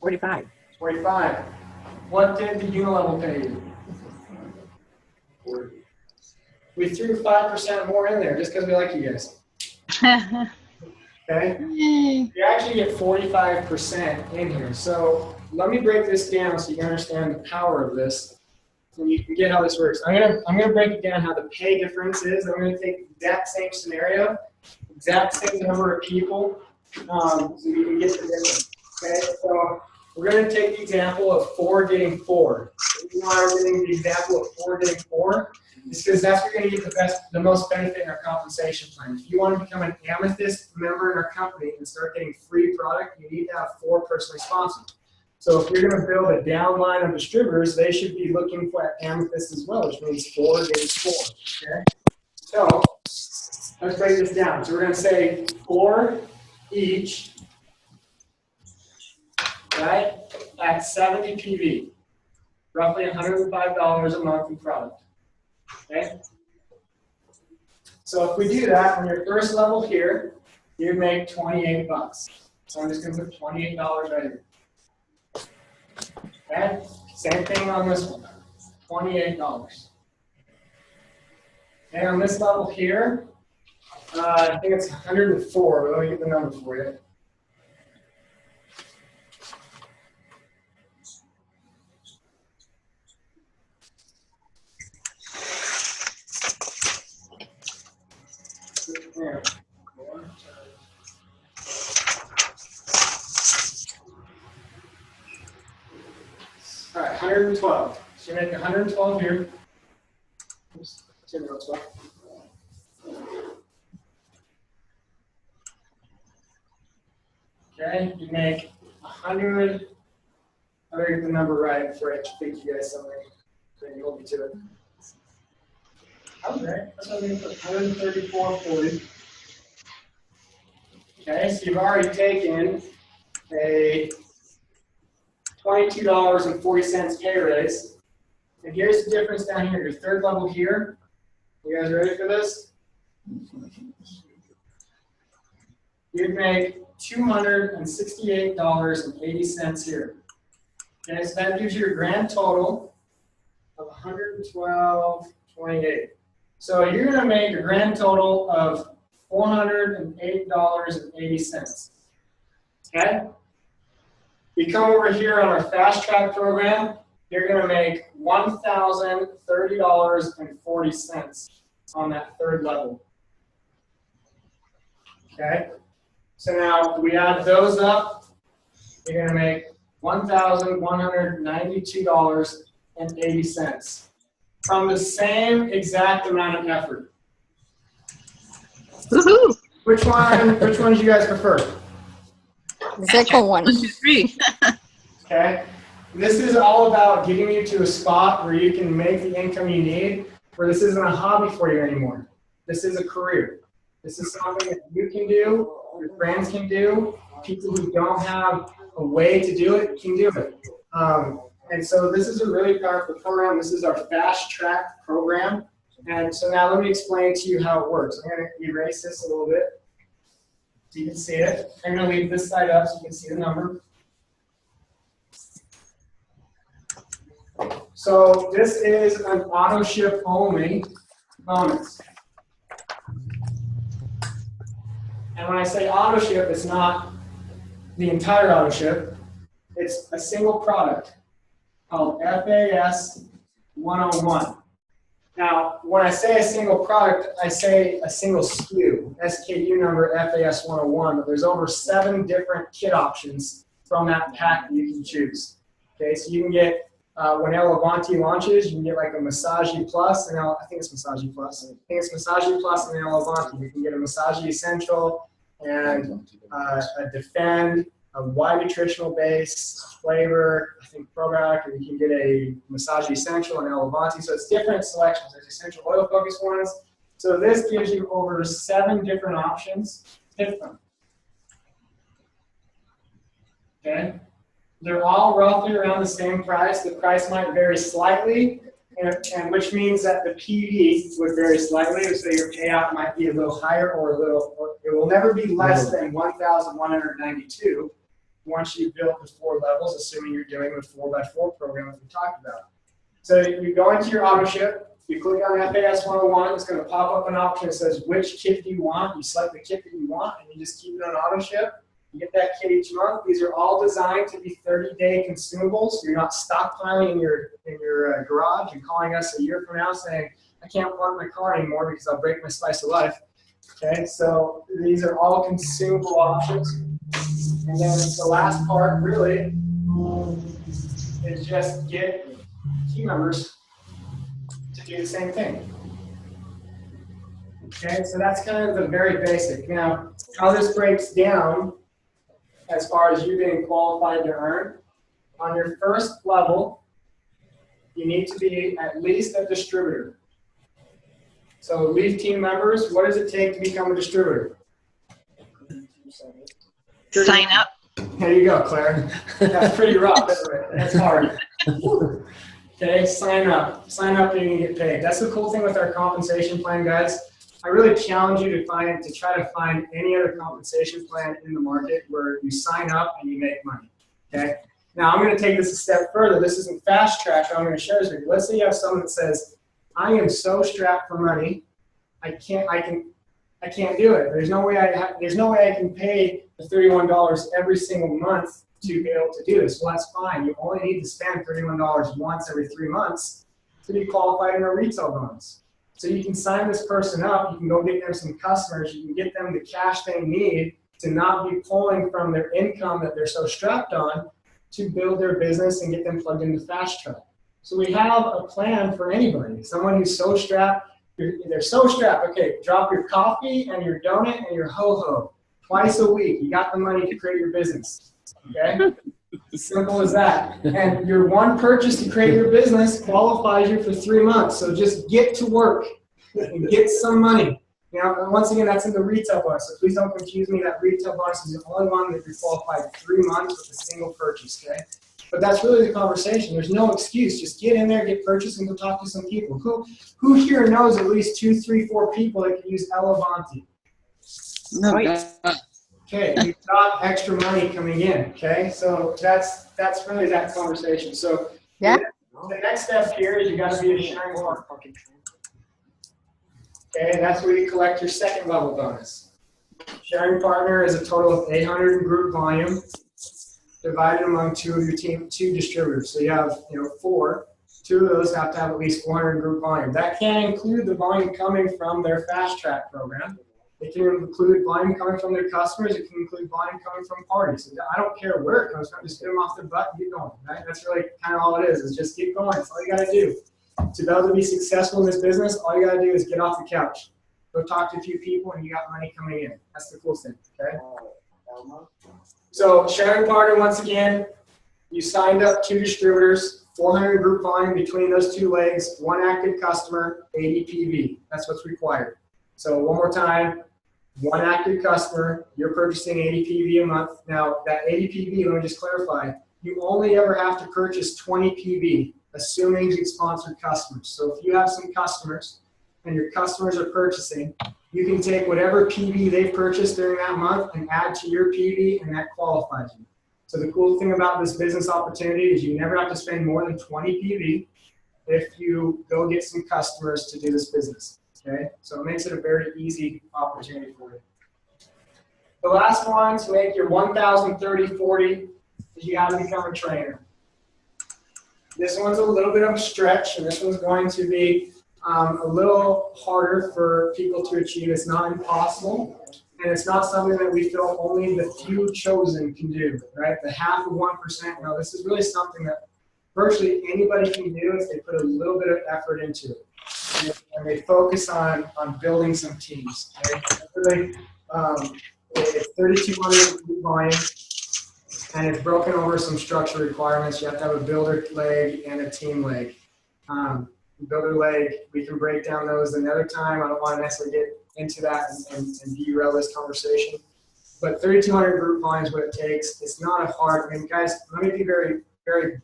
45. 45. What did the unilevel pay you? 40. We threw 5% more in there just because we like you guys. Okay? You actually get 45% in here. So let me break this down so you can understand the power of this. And you can get how this works. I'm gonna break it down how the pay difference is. I'm gonna take the exact same scenario, exact same number of people, so you can get the difference. Okay, so we're gonna take the example of 4 getting 4. The reason why we're getting the example of 4 getting 4 is because that's where you're gonna get the most benefit in our compensation plan. If you want to become an Amethyst member in our company and start getting free product, you need to have 4 personally sponsored. So if you're going to build a downline of distributors, they should be looking for Amethyst as well, which means 4 getting 4. Okay? So let's break this down. So we're going to say 4 each, right, at 70 PV, roughly $105 a month in product. Okay? So if we do that on your first level here, you'd make $28. So I'm just going to put $28 right here. Okay, same thing on this one, $28. And on this level here, I think it's 104, but let me get the number for you. There. All right, 112. So you make 112 here. Okay, you make 100. I better get the number right before I speak you guys something. Then you hold me to it. Okay, that's what I'm going to put 134.40. Okay, so you've already taken a $22.40 pay raise. And here's the difference down here. Your third level here. You guys ready for this? You'd make $268.80 here. Okay, so that gives you a grand total of $112.28. So you're going to make a grand total of $408.80. Okay? We come over here on our fast track program, you're going to make $1,030.40 on that third level. Okay? So now we add those up, you're going to make $1,192.80 from the same exact amount of effort. Woohoo! Which one do you guys prefer? The second one. 1, 2, 3. Okay? This is all about getting you to a spot where you can make the income you need, where this isn't a hobby for you anymore. This is a career. This is something that you can do, your friends can do, people who don't have a way to do it can do it. And so this is a really powerful program. This is our fast track program. And so now let me explain to you how it works. I'm going to erase this a little bit so you can see it. I'm going to leave this side up so you can see the number. So this is an auto ship only bonus. And when I say auto ship, it's not the entire auto ship. It's a single product called FAS 101. Now, when I say a single product, I say a single SKU, SKU number FAS 101, but there's over 7 different kit options from that pack that you can choose. Okay, so you can get, when Elevanti launches, you can get like a Massagy Plus, and I think it's Massagy Plus. I think it's Massagy Plus and Elevanti. You can get a Massagy Essential and a Defend, a wide nutritional base, flavor, I think probiotic, or you can get a Massagy Essential and Elevanti. So it's different selections. There's essential oil focused ones. So this gives you over 7 different options. Pick them. Okay? They're all roughly around the same price. The price might vary slightly, and which means that the PV would vary slightly. So your payout might be a little higher or a little, or it will never be less than 1,192 once you've built the 4 levels, assuming you're doing the 4x4 program that we talked about. So you go into your auto ship, you click on FAS 101, it's going to pop up an option that says which kit do you want. You select the kit that you want, and you just keep it on auto ship. You get that kit each month. These are all designed to be 30-day consumables. So you're not stockpiling in your garage and calling us a year from now saying, I can't park my car anymore because I'll break my spice of life. Okay, so these are all consumable options. And then the last part really is just get team members to do the same thing. Okay, so that's kind of the very basic. Now, how this breaks down as far as you being qualified to earn, on your first level, you need to be at least a distributor. So leaf team members, what does it take to become a distributor? Sign up. There you go, Claire. That's pretty rough, isn't it? That's hard. Okay, sign up. Sign up and you can get paid. That's the cool thing with our compensation plan, guys. I really challenge you to try to find any other compensation plan in the market where you sign up and you make money. Okay. Now I'm going to take this a step further. This isn't fast track. I'm going to share this with you. Let's say you have someone that says, "I am so strapped for money, I can't do it. There's no way I can pay the $31 every single month to be able to do this." Well, that's fine. You only need to spend $31 once every 3 months to be qualified in a retail bonus. So you can sign this person up, you can go get them some customers, you can get them the cash they need to not be pulling from their income that they're so strapped on to build their business and get them plugged into Fast Track. So we have a plan for anybody. Someone who's so strapped, they're so strapped, okay, drop your coffee and your donut and your ho-ho twice a week. You got the money to create your business, okay? Simple as that. And your one purchase to create your business qualifies you for 3 months. So just get to work and get some money. Now, once again, that's in the retail bonus. So please don't confuse me. That retail bonus is the only one that you're qualified 3 months with a single purchase, okay? But that's really the conversation. There's no excuse. Just get in there, get purchased, and go talk to some people. Who here knows at least 2, 3, 4 people that can use Elevanti? No. Okay, you've got extra money coming in. Okay, so that's really that conversation. So Yeah. the next step here is you got to be a sharing partner. Okay, that's where you collect your second level bonus. Sharing partner is a total of 800 in group volume, divided among two of your team, two distributors. So you have 4. 2 of those have to have at least 400 in group volume. That can include the volume coming from their fast track program. It can include volume coming from their customers. It can include volume coming from parties. I don't care where it comes from. Just get them off their butt and keep going. Right? That's really kind of all it is just keep going. That's all you got to do. To be able to be successful in this business, all you got to do is get off the couch. Go talk to a few people and you got money coming in. That's the cool thing. Okay. So sharing partner, once again, you signed up 2 distributors, 400 group volume between those 2 legs, 1 active customer, 80 PV. That's what's required. So one more time, 1 active customer, you're purchasing 80 PV a month. Now that 80 PV, let me just clarify, you only ever have to purchase 20 PV, assuming you've sponsored customers. So if you have some customers and your customers are purchasing, you can take whatever PV they've purchased during that month and add to your PV, and that qualifies you. So the cool thing about this business opportunity is you never have to spend more than 20 PV if you go get some customers to do this business. Okay, so it makes it a very easy opportunity for you. The last one to make your 1,030/40 is you got to become a trainer. This one's a little bit of a stretch, and this one's going to be a little harder for people to achieve. It's not impossible, and it's not something that we feel only the few chosen can do, right? The half of 1%. No, this is really something that virtually anybody can do if they put a little bit of effort into it. And they focus on building some teams. Okay? Really, it's 3,200 volume, and it's broken over some structure requirements. You have to have a builder leg and a team leg. Builder leg, we can break down those another time. I don't want to necessarily get into that and derail this conversation. But 3,200 group volume is what it takes. It's not a hard. I mean, guys, let me be very, very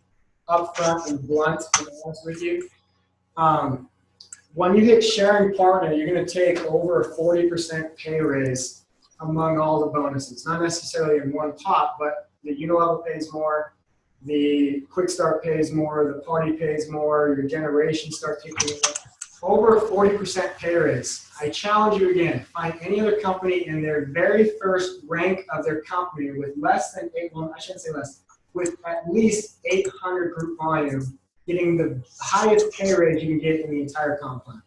upfront and blunt and honest with you. When you hit sharing partner, you're going to take over a 40% pay raise among all the bonuses. Not necessarily in one pot, but the unilevel pays more, the quick start pays more, the party pays more, your generation start kicking in. Over a 40% pay raise. I challenge you again, find any other company in their very first rank of their company with less than I shouldn't say less, with at least 800 group volume, getting the highest pay raise you can get in the entire comp plan.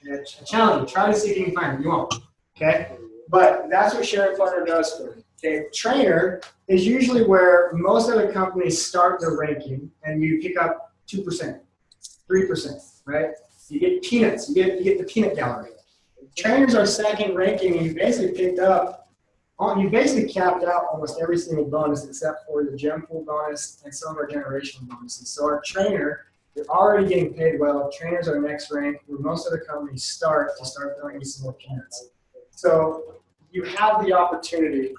And I challenge you, try to see if you can find it. You won't, okay? But that's what sharing partner does for you. Okay, trainer is usually where most other companies start their ranking, and you pick up 2%, 3%, right? You get peanuts. You get the peanut gallery. Trainers are second ranking, and you basically capped out almost every single bonus except for the gem pool bonus and some of our generational bonuses. So our trainer, you're already getting paid well. Trainers are next rank, where most other companies start throwing you some more peanuts. So you have the opportunity,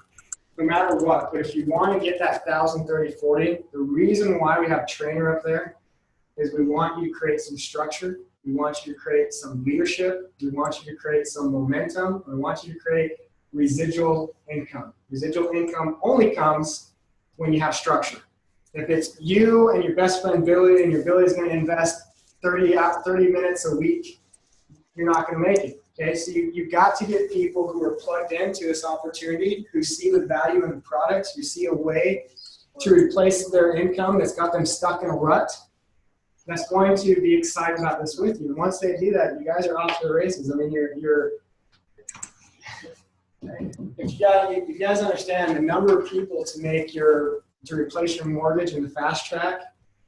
no matter what. But if you want to get that 1,030/40, the reason why we have trainer up there is we want you to create some structure. We want you to create some leadership. We want you to create some momentum. We want you to create residual income. Residual income only comes when you have structure. If it's you and your best friend Billy, and your Billy is going to invest 30 minutes a week, you're not going to make it. Okay, so you've got to get people who are plugged into this opportunity, who see the value in the products, who see a way to replace their income that's got them stuck in a rut, that's going to be excited about this with you. And once they do that, you guys are off to the races. I mean, if you guys understand the number of people to replace your mortgage in the fast track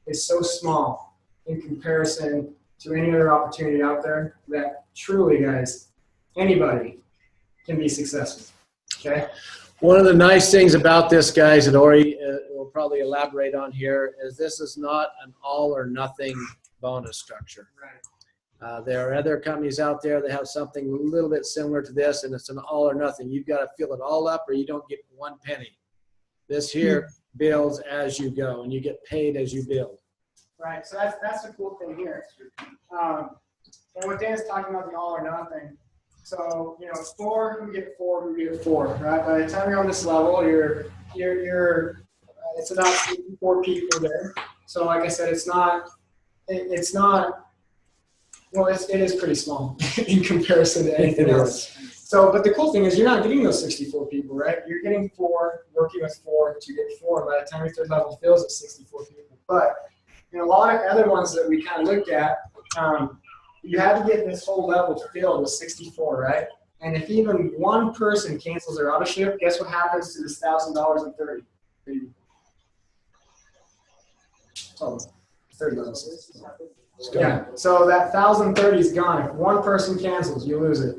is so small in comparison to any other opportunity out there, that truly, guys, anybody can be successful. Okay. One of the nice things about this, guys, that Ori will probably elaborate on here, is this is not an all or nothing bonus structure. Right. There are other companies out there that have something a little bit similar to this, and it's an all or nothing. You've got to fill it all up or you don't get one penny. This here builds as you go, and you get paid as you build. Right, so that's the cool thing here. And what Dan's talking about, the all or nothing, So, you know, 4, who get 4, who get 4, right? By the time you're on this level, it's about 64 people there. So like I said, it's not, well, it is pretty small in comparison to anything else. So, but the cool thing is you're not getting those 64 people, right? You're getting 4, working with 4 to get 4. By the time your third level fills, it's 64 people. But in a lot of other ones that we kind of looked at, you have to get this whole level filled with 64, right? And if even one person cancels their auto ship, guess what happens to this $1,000.30? Oh, 30 levels. Yeah, so that 1,030 is gone. If one person cancels, you lose it.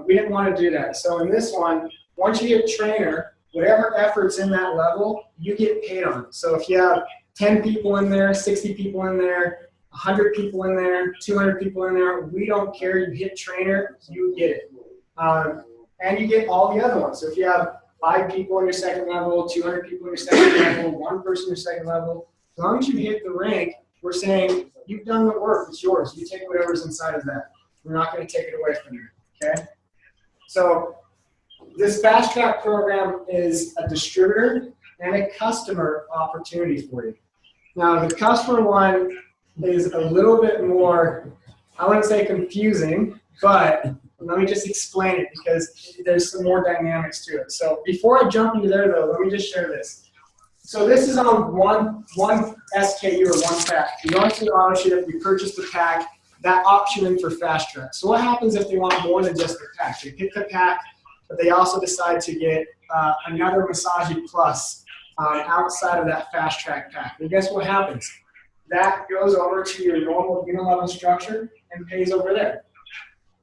We didn't want to do that. So in this one, once you get trainer, whatever effort's in that level, you get paid on it. So if you have 10 people in there, 60 people in there, 100 people in there, 200 people in there, we don't care. You hit trainer, you get it. And you get all the other ones. So if you have 5 people in your second level, 200 people in your second level, 1 person in your second level, as long as you hit the rank, we're saying you've done the work, it's yours. You take whatever's inside of that. We're not going to take it away from you, okay? So this fast track program is a distributor and a customer opportunity for you. Now the customer one is a little bit more, I wouldn't say confusing, but let me just explain it because there's some more dynamics to it. So before I jump into there though, let me just share this. So this is on one SKU or one pack. You go into the auto ship, you purchase the pack, that option in for fast track. So what happens if they want more than just the pack? They pick the pack, but they also decide to get another Massage Plus outside of that fast track pack. And guess what happens? That goes over to your normal unilevel structure and pays over there.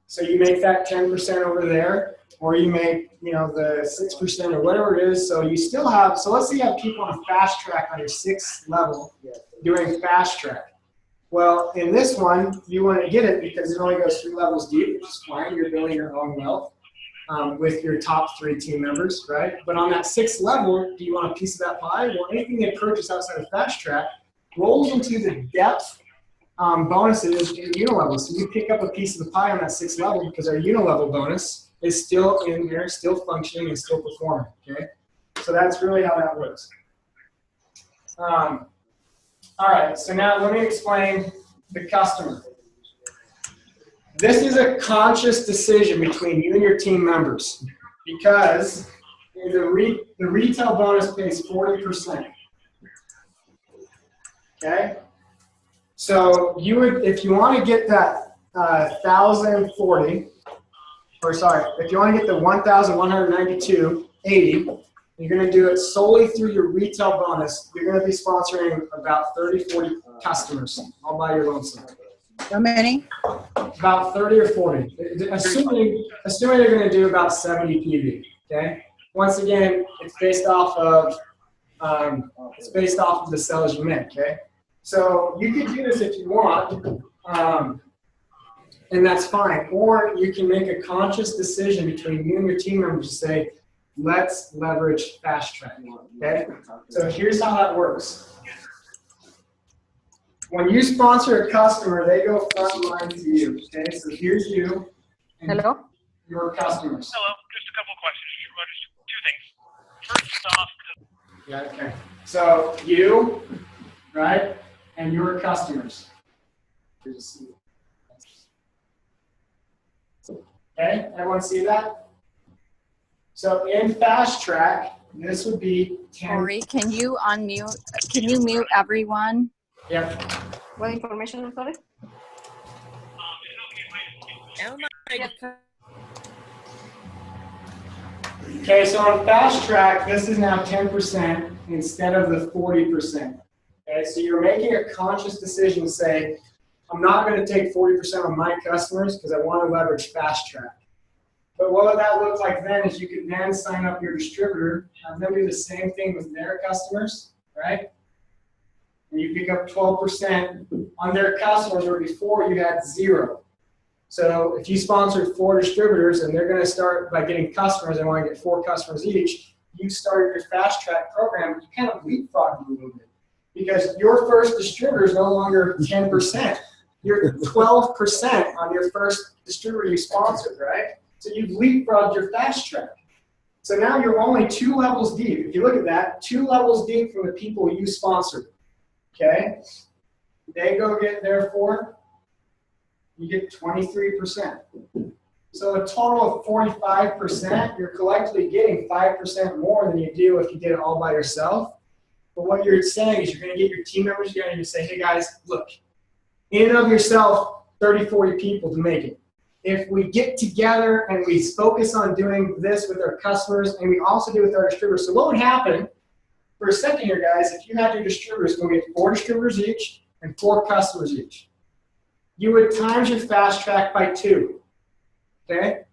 So you make that 10% over there, or you make, you know, the 6% or whatever it is. So you still have, so let's say you have people on fast track on your 6th level doing fast track. Well, in this one, you want to get it because it only goes 3 levels deep, which is fine. You're building your own wealth with your top 3 team members, right? But on that 6th level, do you want a piece of that pie? Well, anything they purchase outside of fast track rolls into the depth bonuses in unilevel. So you pick up a piece of the pie on that 6th level because our unilevel bonus is still in there, still functioning, and still performing, okay? So that's really how that works. All right, so now let me explain the customer. This is a conscious decision between you and your team members because the retail bonus pays 40%, okay? So you would, if you want to get that 1,040, or sorry, if you want to get the 1,192.80, you're going to do it solely through your retail bonus. You're going to be sponsoring about 30, 40 customers all by your lonesome. How many? About 30 or 40. Assuming they're going to do about 70 PV. Okay. Once again, it's based off of the sales you make. Okay. So you could do this if you want, and that's fine. Or you can make a conscious decision between you and your team members to say, let's leverage fast track. Okay. So here's how that works. When you sponsor a customer, they go front line to you. Okay, so here's you and Hello? your customers. Hello, just a couple of questions. Just 2 things. First off, Yeah, okay. So you, right, and your customers. Okay, everyone see that? So in fast track, this would be 10. Corey, can you unmute? Can you mute everyone? Yep. What information is that? Okay, so on fast track, this is now 10% instead of the 40%. Okay, so you're making a conscious decision to say, I'm not going to take 40% of my customers because I want to leverage fast track. But what would that look like then is you could then sign up your distributor, have them do the same thing with their customers, right? And you pick up 12% on their customers where before you had 0. So if you sponsored 4 distributors and they're going to start by getting customers and want to get 4 customers each, you started your fast track program, you kind of leapfrogged a little bit because your first distributor is no longer 10%. You're 12% on your first distributor you sponsored, right? So you've leapfrogged your fast track. So now you're only 2 levels deep. If you look at that, 2 levels deep from the people you sponsored. Okay? They go get therefore, you get 23%. So a total of 45%, you're collectively getting 5% more than you do if you did it all by yourself. But what you're saying is you're going to get your team members together and you say, hey guys, look, in and of yourself, 30, 40 people to make it. If we get together and we focus on doing this with our customers and we also do it with our distributors. So what would happen for a second here, guys, if you had your distributors go get 4 distributors each and 4 customers each? You would times your fast track by 2. Okay?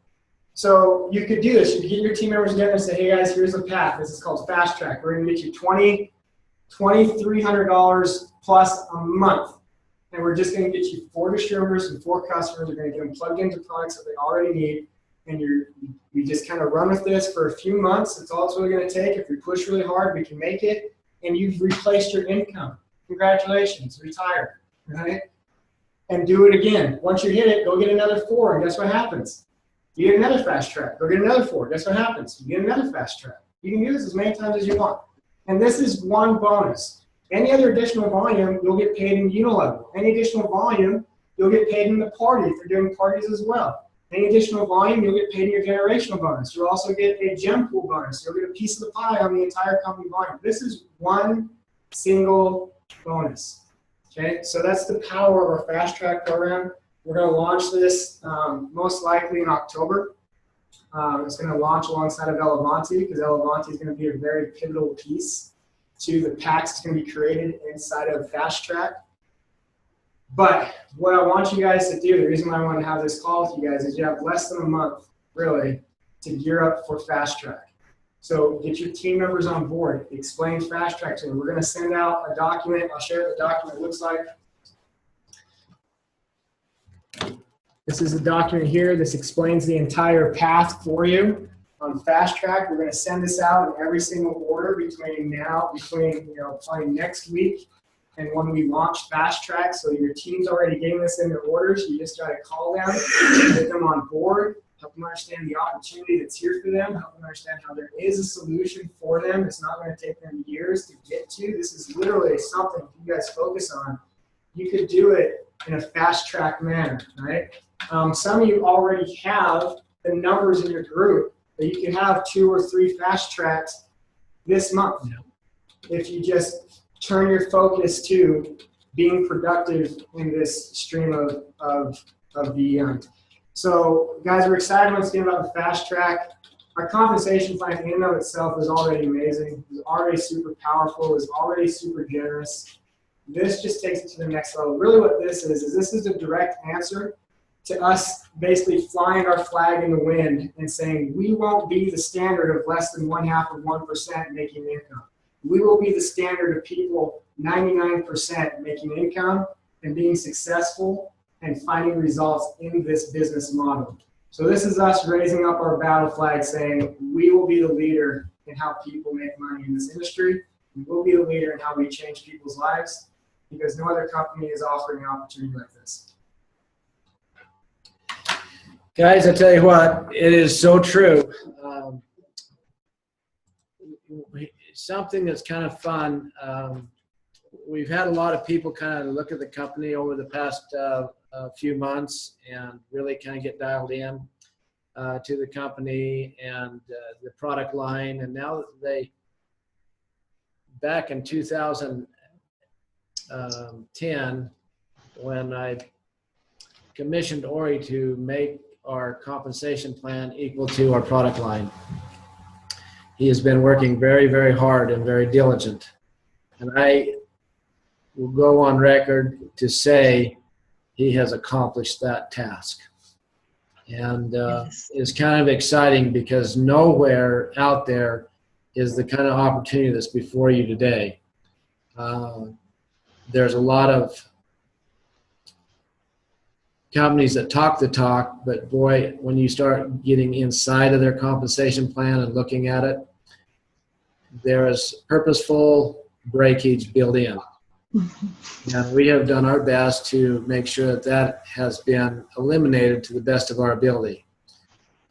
So you could do this. You could get your team members together and say, hey guys, here's the path. This is called fast track. We're going to get you $2,300 plus a month. And we're just going to get you 4 distributors and 4 customers. We're going to get them plugged into products that they already need. And you just kind of run with this for a few months. That's all it's really going to take. If we push really hard, we can make it. And you've replaced your income. Congratulations, retire, right? And do it again. Once you hit it, go get another 4. And guess what happens? You get another fast track. Go get another 4. Guess what happens? You get another fast track. You can do this as many times as you want. And this is one bonus. Any other additional volume, you'll get paid in unilevel. Any additional volume, you'll get paid in the party if you're doing parties as well. Any additional volume, you'll get paid in your generational bonus. You'll also get a gem pool bonus. You'll get a piece of the pie on the entire company volume. This is one single bonus. Okay, so that's the power of our fast track program. We're going to launch this most likely in October. It's going to launch alongside of Elevanti because Elevanti is going to be a very pivotal piece to the packs that's going to be created inside of Fast Track. But what I want you guys to do, the reason why I want to have this call with you guys is you have less than a month, really, to gear up for Fast Track. So get your team members on board. Explain Fast Track to them. We're going to send out a document. I'll share what the document looks like. This is a document here. This explains the entire path for you. On Fast Track, we're going to send this out in every single order between probably next week and when we launch Fast Track. So your team's already getting this in their orders. You just got to call them, get them on board, help them understand the opportunity that's here for them, help them understand how there is a solution for them. It's not going to take them years to get to. This is literally something if you guys focus on. You could do it in a Fast Track manner, right? Some of you already have the numbers in your group. That you can have 2 or 3 fast tracks this month if you just turn your focus to being productive in this stream of the end. So, guys, we're excited once again about the fast track. Our compensation plan in and of itself is already amazing. It's already super powerful. It's already super generous. This just takes it to the next level. Really what this is this is a direct answer to us basically flying our flag in the wind and saying we won't be the standard of less than 0.5% making income. We will be the standard of people 99% making income and being successful and finding results in this business model. So this is us raising up our battle flag saying we will be the leader in how people make money in this industry. We will be the leader in how we change people's lives because no other company is offering an opportunity like this. Guys, I tell you what, it is so true. Something that's kind of fun. We've had a lot of people kind of look at the company over the past few months and really kind of get dialed in to the company and the product line. And now back in 2010, when I commissioned Ori to make our compensation plan equal to our product line. He has been working very, very hard and very diligent. And I will go on record to say he has accomplished that task. And it's kind of exciting because nowhere out there is the kind of opportunity that's before you today. There's a lot of companies that talk the talk, but boy, when you start getting inside of their compensation plan and looking at it, there is purposeful breakage built in. And we have done our best to make sure that that has been eliminated to the best of our ability.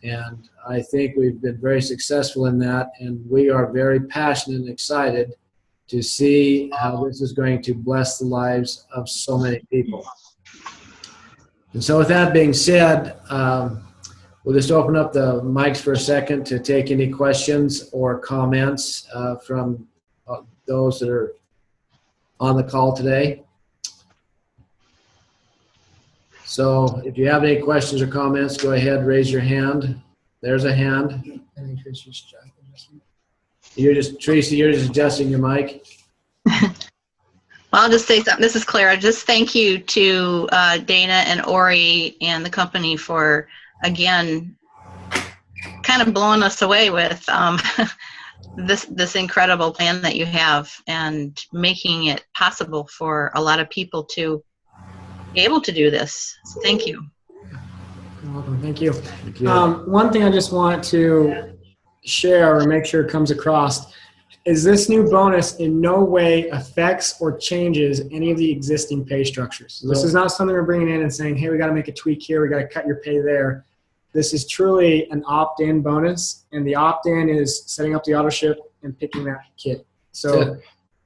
And I think we've been very successful in that, and we are very passionate and excited to see how this is going to bless the lives of so many people. And so with that being said, we'll just open up the mics for a second to take any questions or comments from those that are on the call today. So if you have any questions or comments, go ahead, raise your hand. There's a hand. Tracy, you're just adjusting your mic. Well, I'll just say something. This is Clara. Just thank you to Dana and Ori and the company for, again, kind of blowing us away with this incredible plan that you have and making it possible for a lot of people to be able to do this. So thank you. You're welcome. Thank you. One thing I just want to share or make sure it comes across is this new bonus in no way affects or changes any of the existing pay structures. This is not something we're bringing in and saying, hey, we got to make a tweak here, we got to cut your pay there. This is truly an opt-in bonus, and the opt-in is setting up the auto ship and picking that kit. So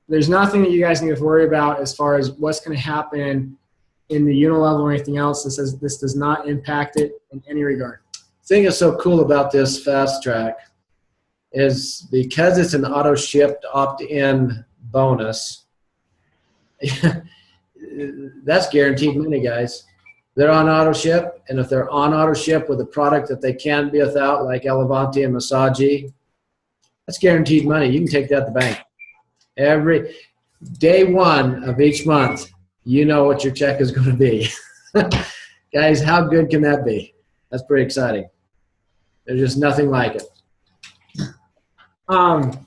there's nothing that you guys need to worry about as far as what's going to happen in the unilevel or anything else. This does not impact it in any regard. The thing that's so cool about this fast track is because it's an auto shipped opt-in bonus, that's guaranteed money, guys. They're on auto ship, and if they're on auto ship with a product that they can't be without, like Elevanti and Massaggi, that's guaranteed money. You can take that to the bank. Every day one of each month, you know what your check is going to be. Guys, how good can that be? That's pretty exciting. There's just nothing like it. One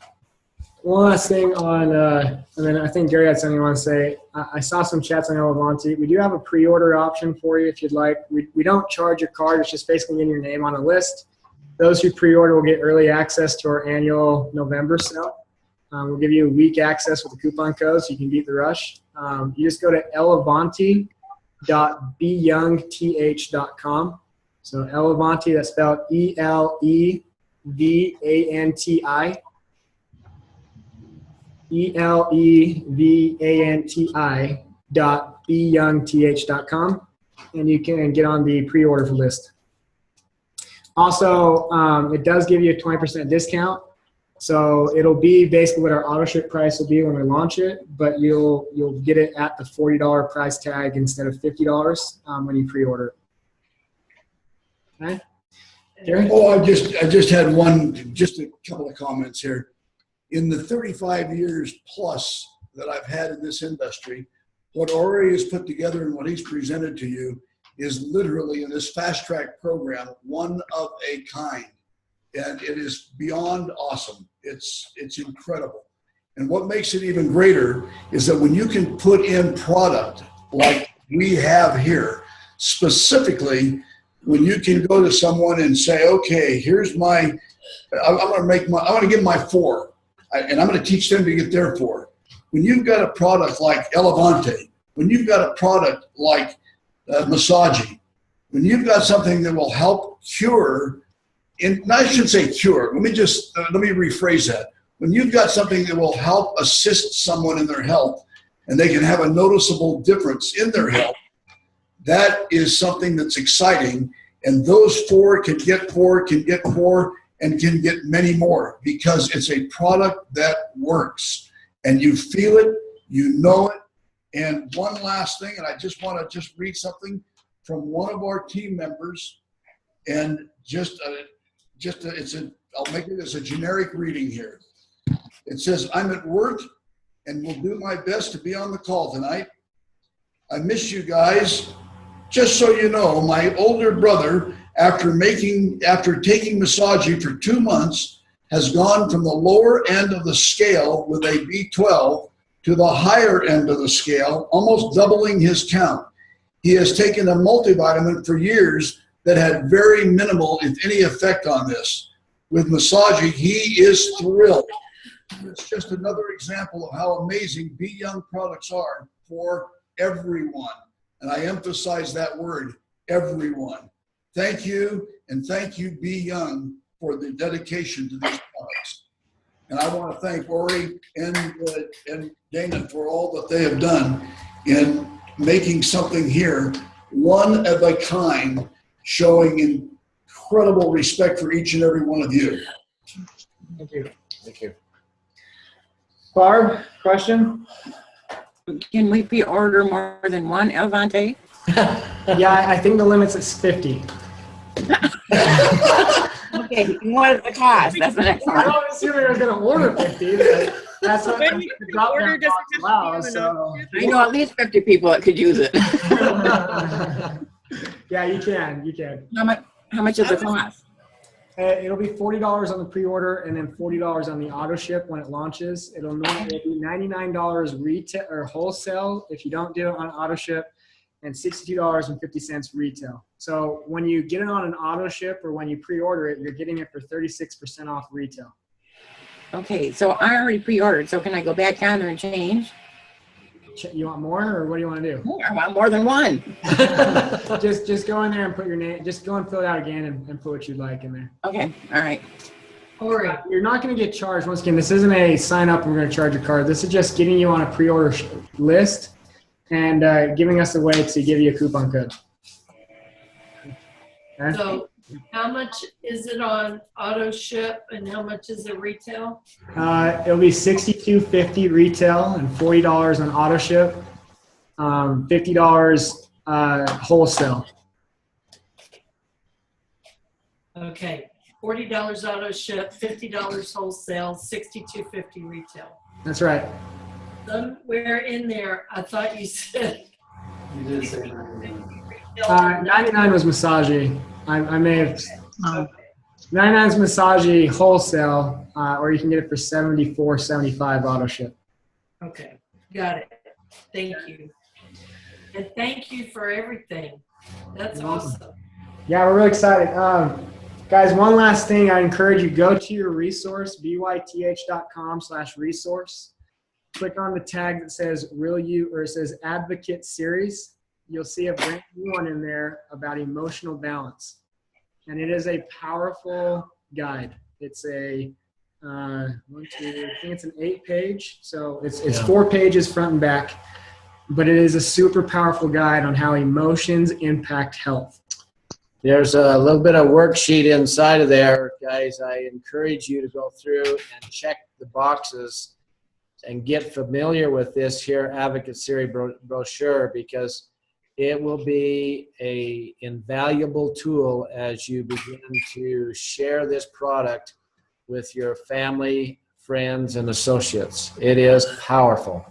last thing on, and then I think Gary had something he wanted to say. I saw some chats on Elevanti. We do have a pre-order option for you if you'd like. We don't charge your card. It's just basically getting your name on a list. Those who pre-order will get early access to our annual November sale. We'll give you a week access with a coupon code so you can beat the rush. You just go to elevanti.beyoungth.com. So Elevanti, that's spelled ELEVANTI. ELEVANTI.beyoungth.com, and you can get on the pre-order list. Also, it does give you a 20% discount, so it'll be basically what our auto ship price will be when we launch it, but you'll get it at the $40 price tag instead of $50 when you pre-order it. Okay. Gary? Oh, I just had just a couple of comments here. In the 35 years plus that I've had in this industry, what Ori has put together and what he's presented to you is literally in this fast track program, one of a kind. And it is beyond awesome. It's incredible. And what makes it even greater is that when you can put in product like we have here, specifically when you can go to someone and say, okay, here's I want to give my 4. And I'm going to teach them to get their 4. When you've got a product like Elevanti, when you've got a product like Massaggi, when you've got something that will help cure, I shouldn't say cure, let me rephrase that. When you've got something that will help assist someone in their health and they can have a noticeable difference in their health, that is something that's exciting. And those 4 can get 4, and can get many more because it's a product that works and you feel it, you know it. And one last thing, and I just want to read something from one of our team members, and I'll make it as a generic reading here. It says, I'm at work and will do my best to be on the call tonight. I miss you guys. Just so you know, my older brother, after taking Massaggi for 2 months, has gone from the lower end of the scale with a B12 to the higher end of the scale, almost doubling his count. He has taken a multivitamin for years that had very minimal, if any, effect on this. With Massaggi, he is thrilled. It's just another example of how amazing Be Young products are for everyone. And I emphasize that word, everyone. Thank you, And thank you, Be Young, for the dedication to these products. And I want to thank Ori and Dana for all that they have done in making something here, one of a kind, showing incredible respect for each and every one of you. Thank you. Thank you. Barb, question? Can we pre-order more than one Elevanti? Yeah, I think the limit's is 50. Okay, what is the cost? That's the next I one. don't assume you're going to order 50, but that's what When you the drop order, down does box it have allows. to be on So. I know at least 50 people that could use it. Yeah, you can. How much is the cost? It'll be $40 on the pre-order and then $40 on the auto ship when it launches. It'll normally be $99 retail or wholesale if you don't do it on auto ship, and $62.50 retail. So when you get it on an auto ship or when you pre-order it, you're getting it for 36% off retail. Okay, so I already pre-ordered, so can I go back down there and change? You want more, or what do you want to do? I want more than one. just go in there and put your name. Just go and fill it out again and put what you'd like in there. Okay, all right. Ori, You're not going to get charged. Once again, this isn't a sign up and we're going to charge your card. This is just getting you on a pre-order list and giving us a way to give you a coupon code. Okay? so how much is it on auto ship and how much is it retail? It'll be $62.50 retail and $40 on auto ship, $50 wholesale. Okay, $40 auto ship, $50 wholesale, $62.50 retail. That's right. Somewhere in there, I thought you said. You did say 99 was Massagey. I may have. 99 is Massagey wholesale, or you can get it for $74.75 auto ship. Okay, got it. Thank you. And thank you for everything. That's awesome. Yeah, we're really excited. Guys, one last thing. I encourage you, go to your resource, byth.com/resource. Click on the tag that says Real You, or it says Advocate Series. You'll see a brand new one in there about emotional balance. And it is a powerful guide. It's a, I think it's an 8-page. So it's 4 pages front and back, but it is a super powerful guide on how emotions impact health. There's a little bit of worksheet inside of there, guys. I encourage you to go through and check the boxes and get familiar with this here Advocate Series brochure, because it will be an invaluable tool as you begin to share this product with your family, friends, and associates. It is powerful.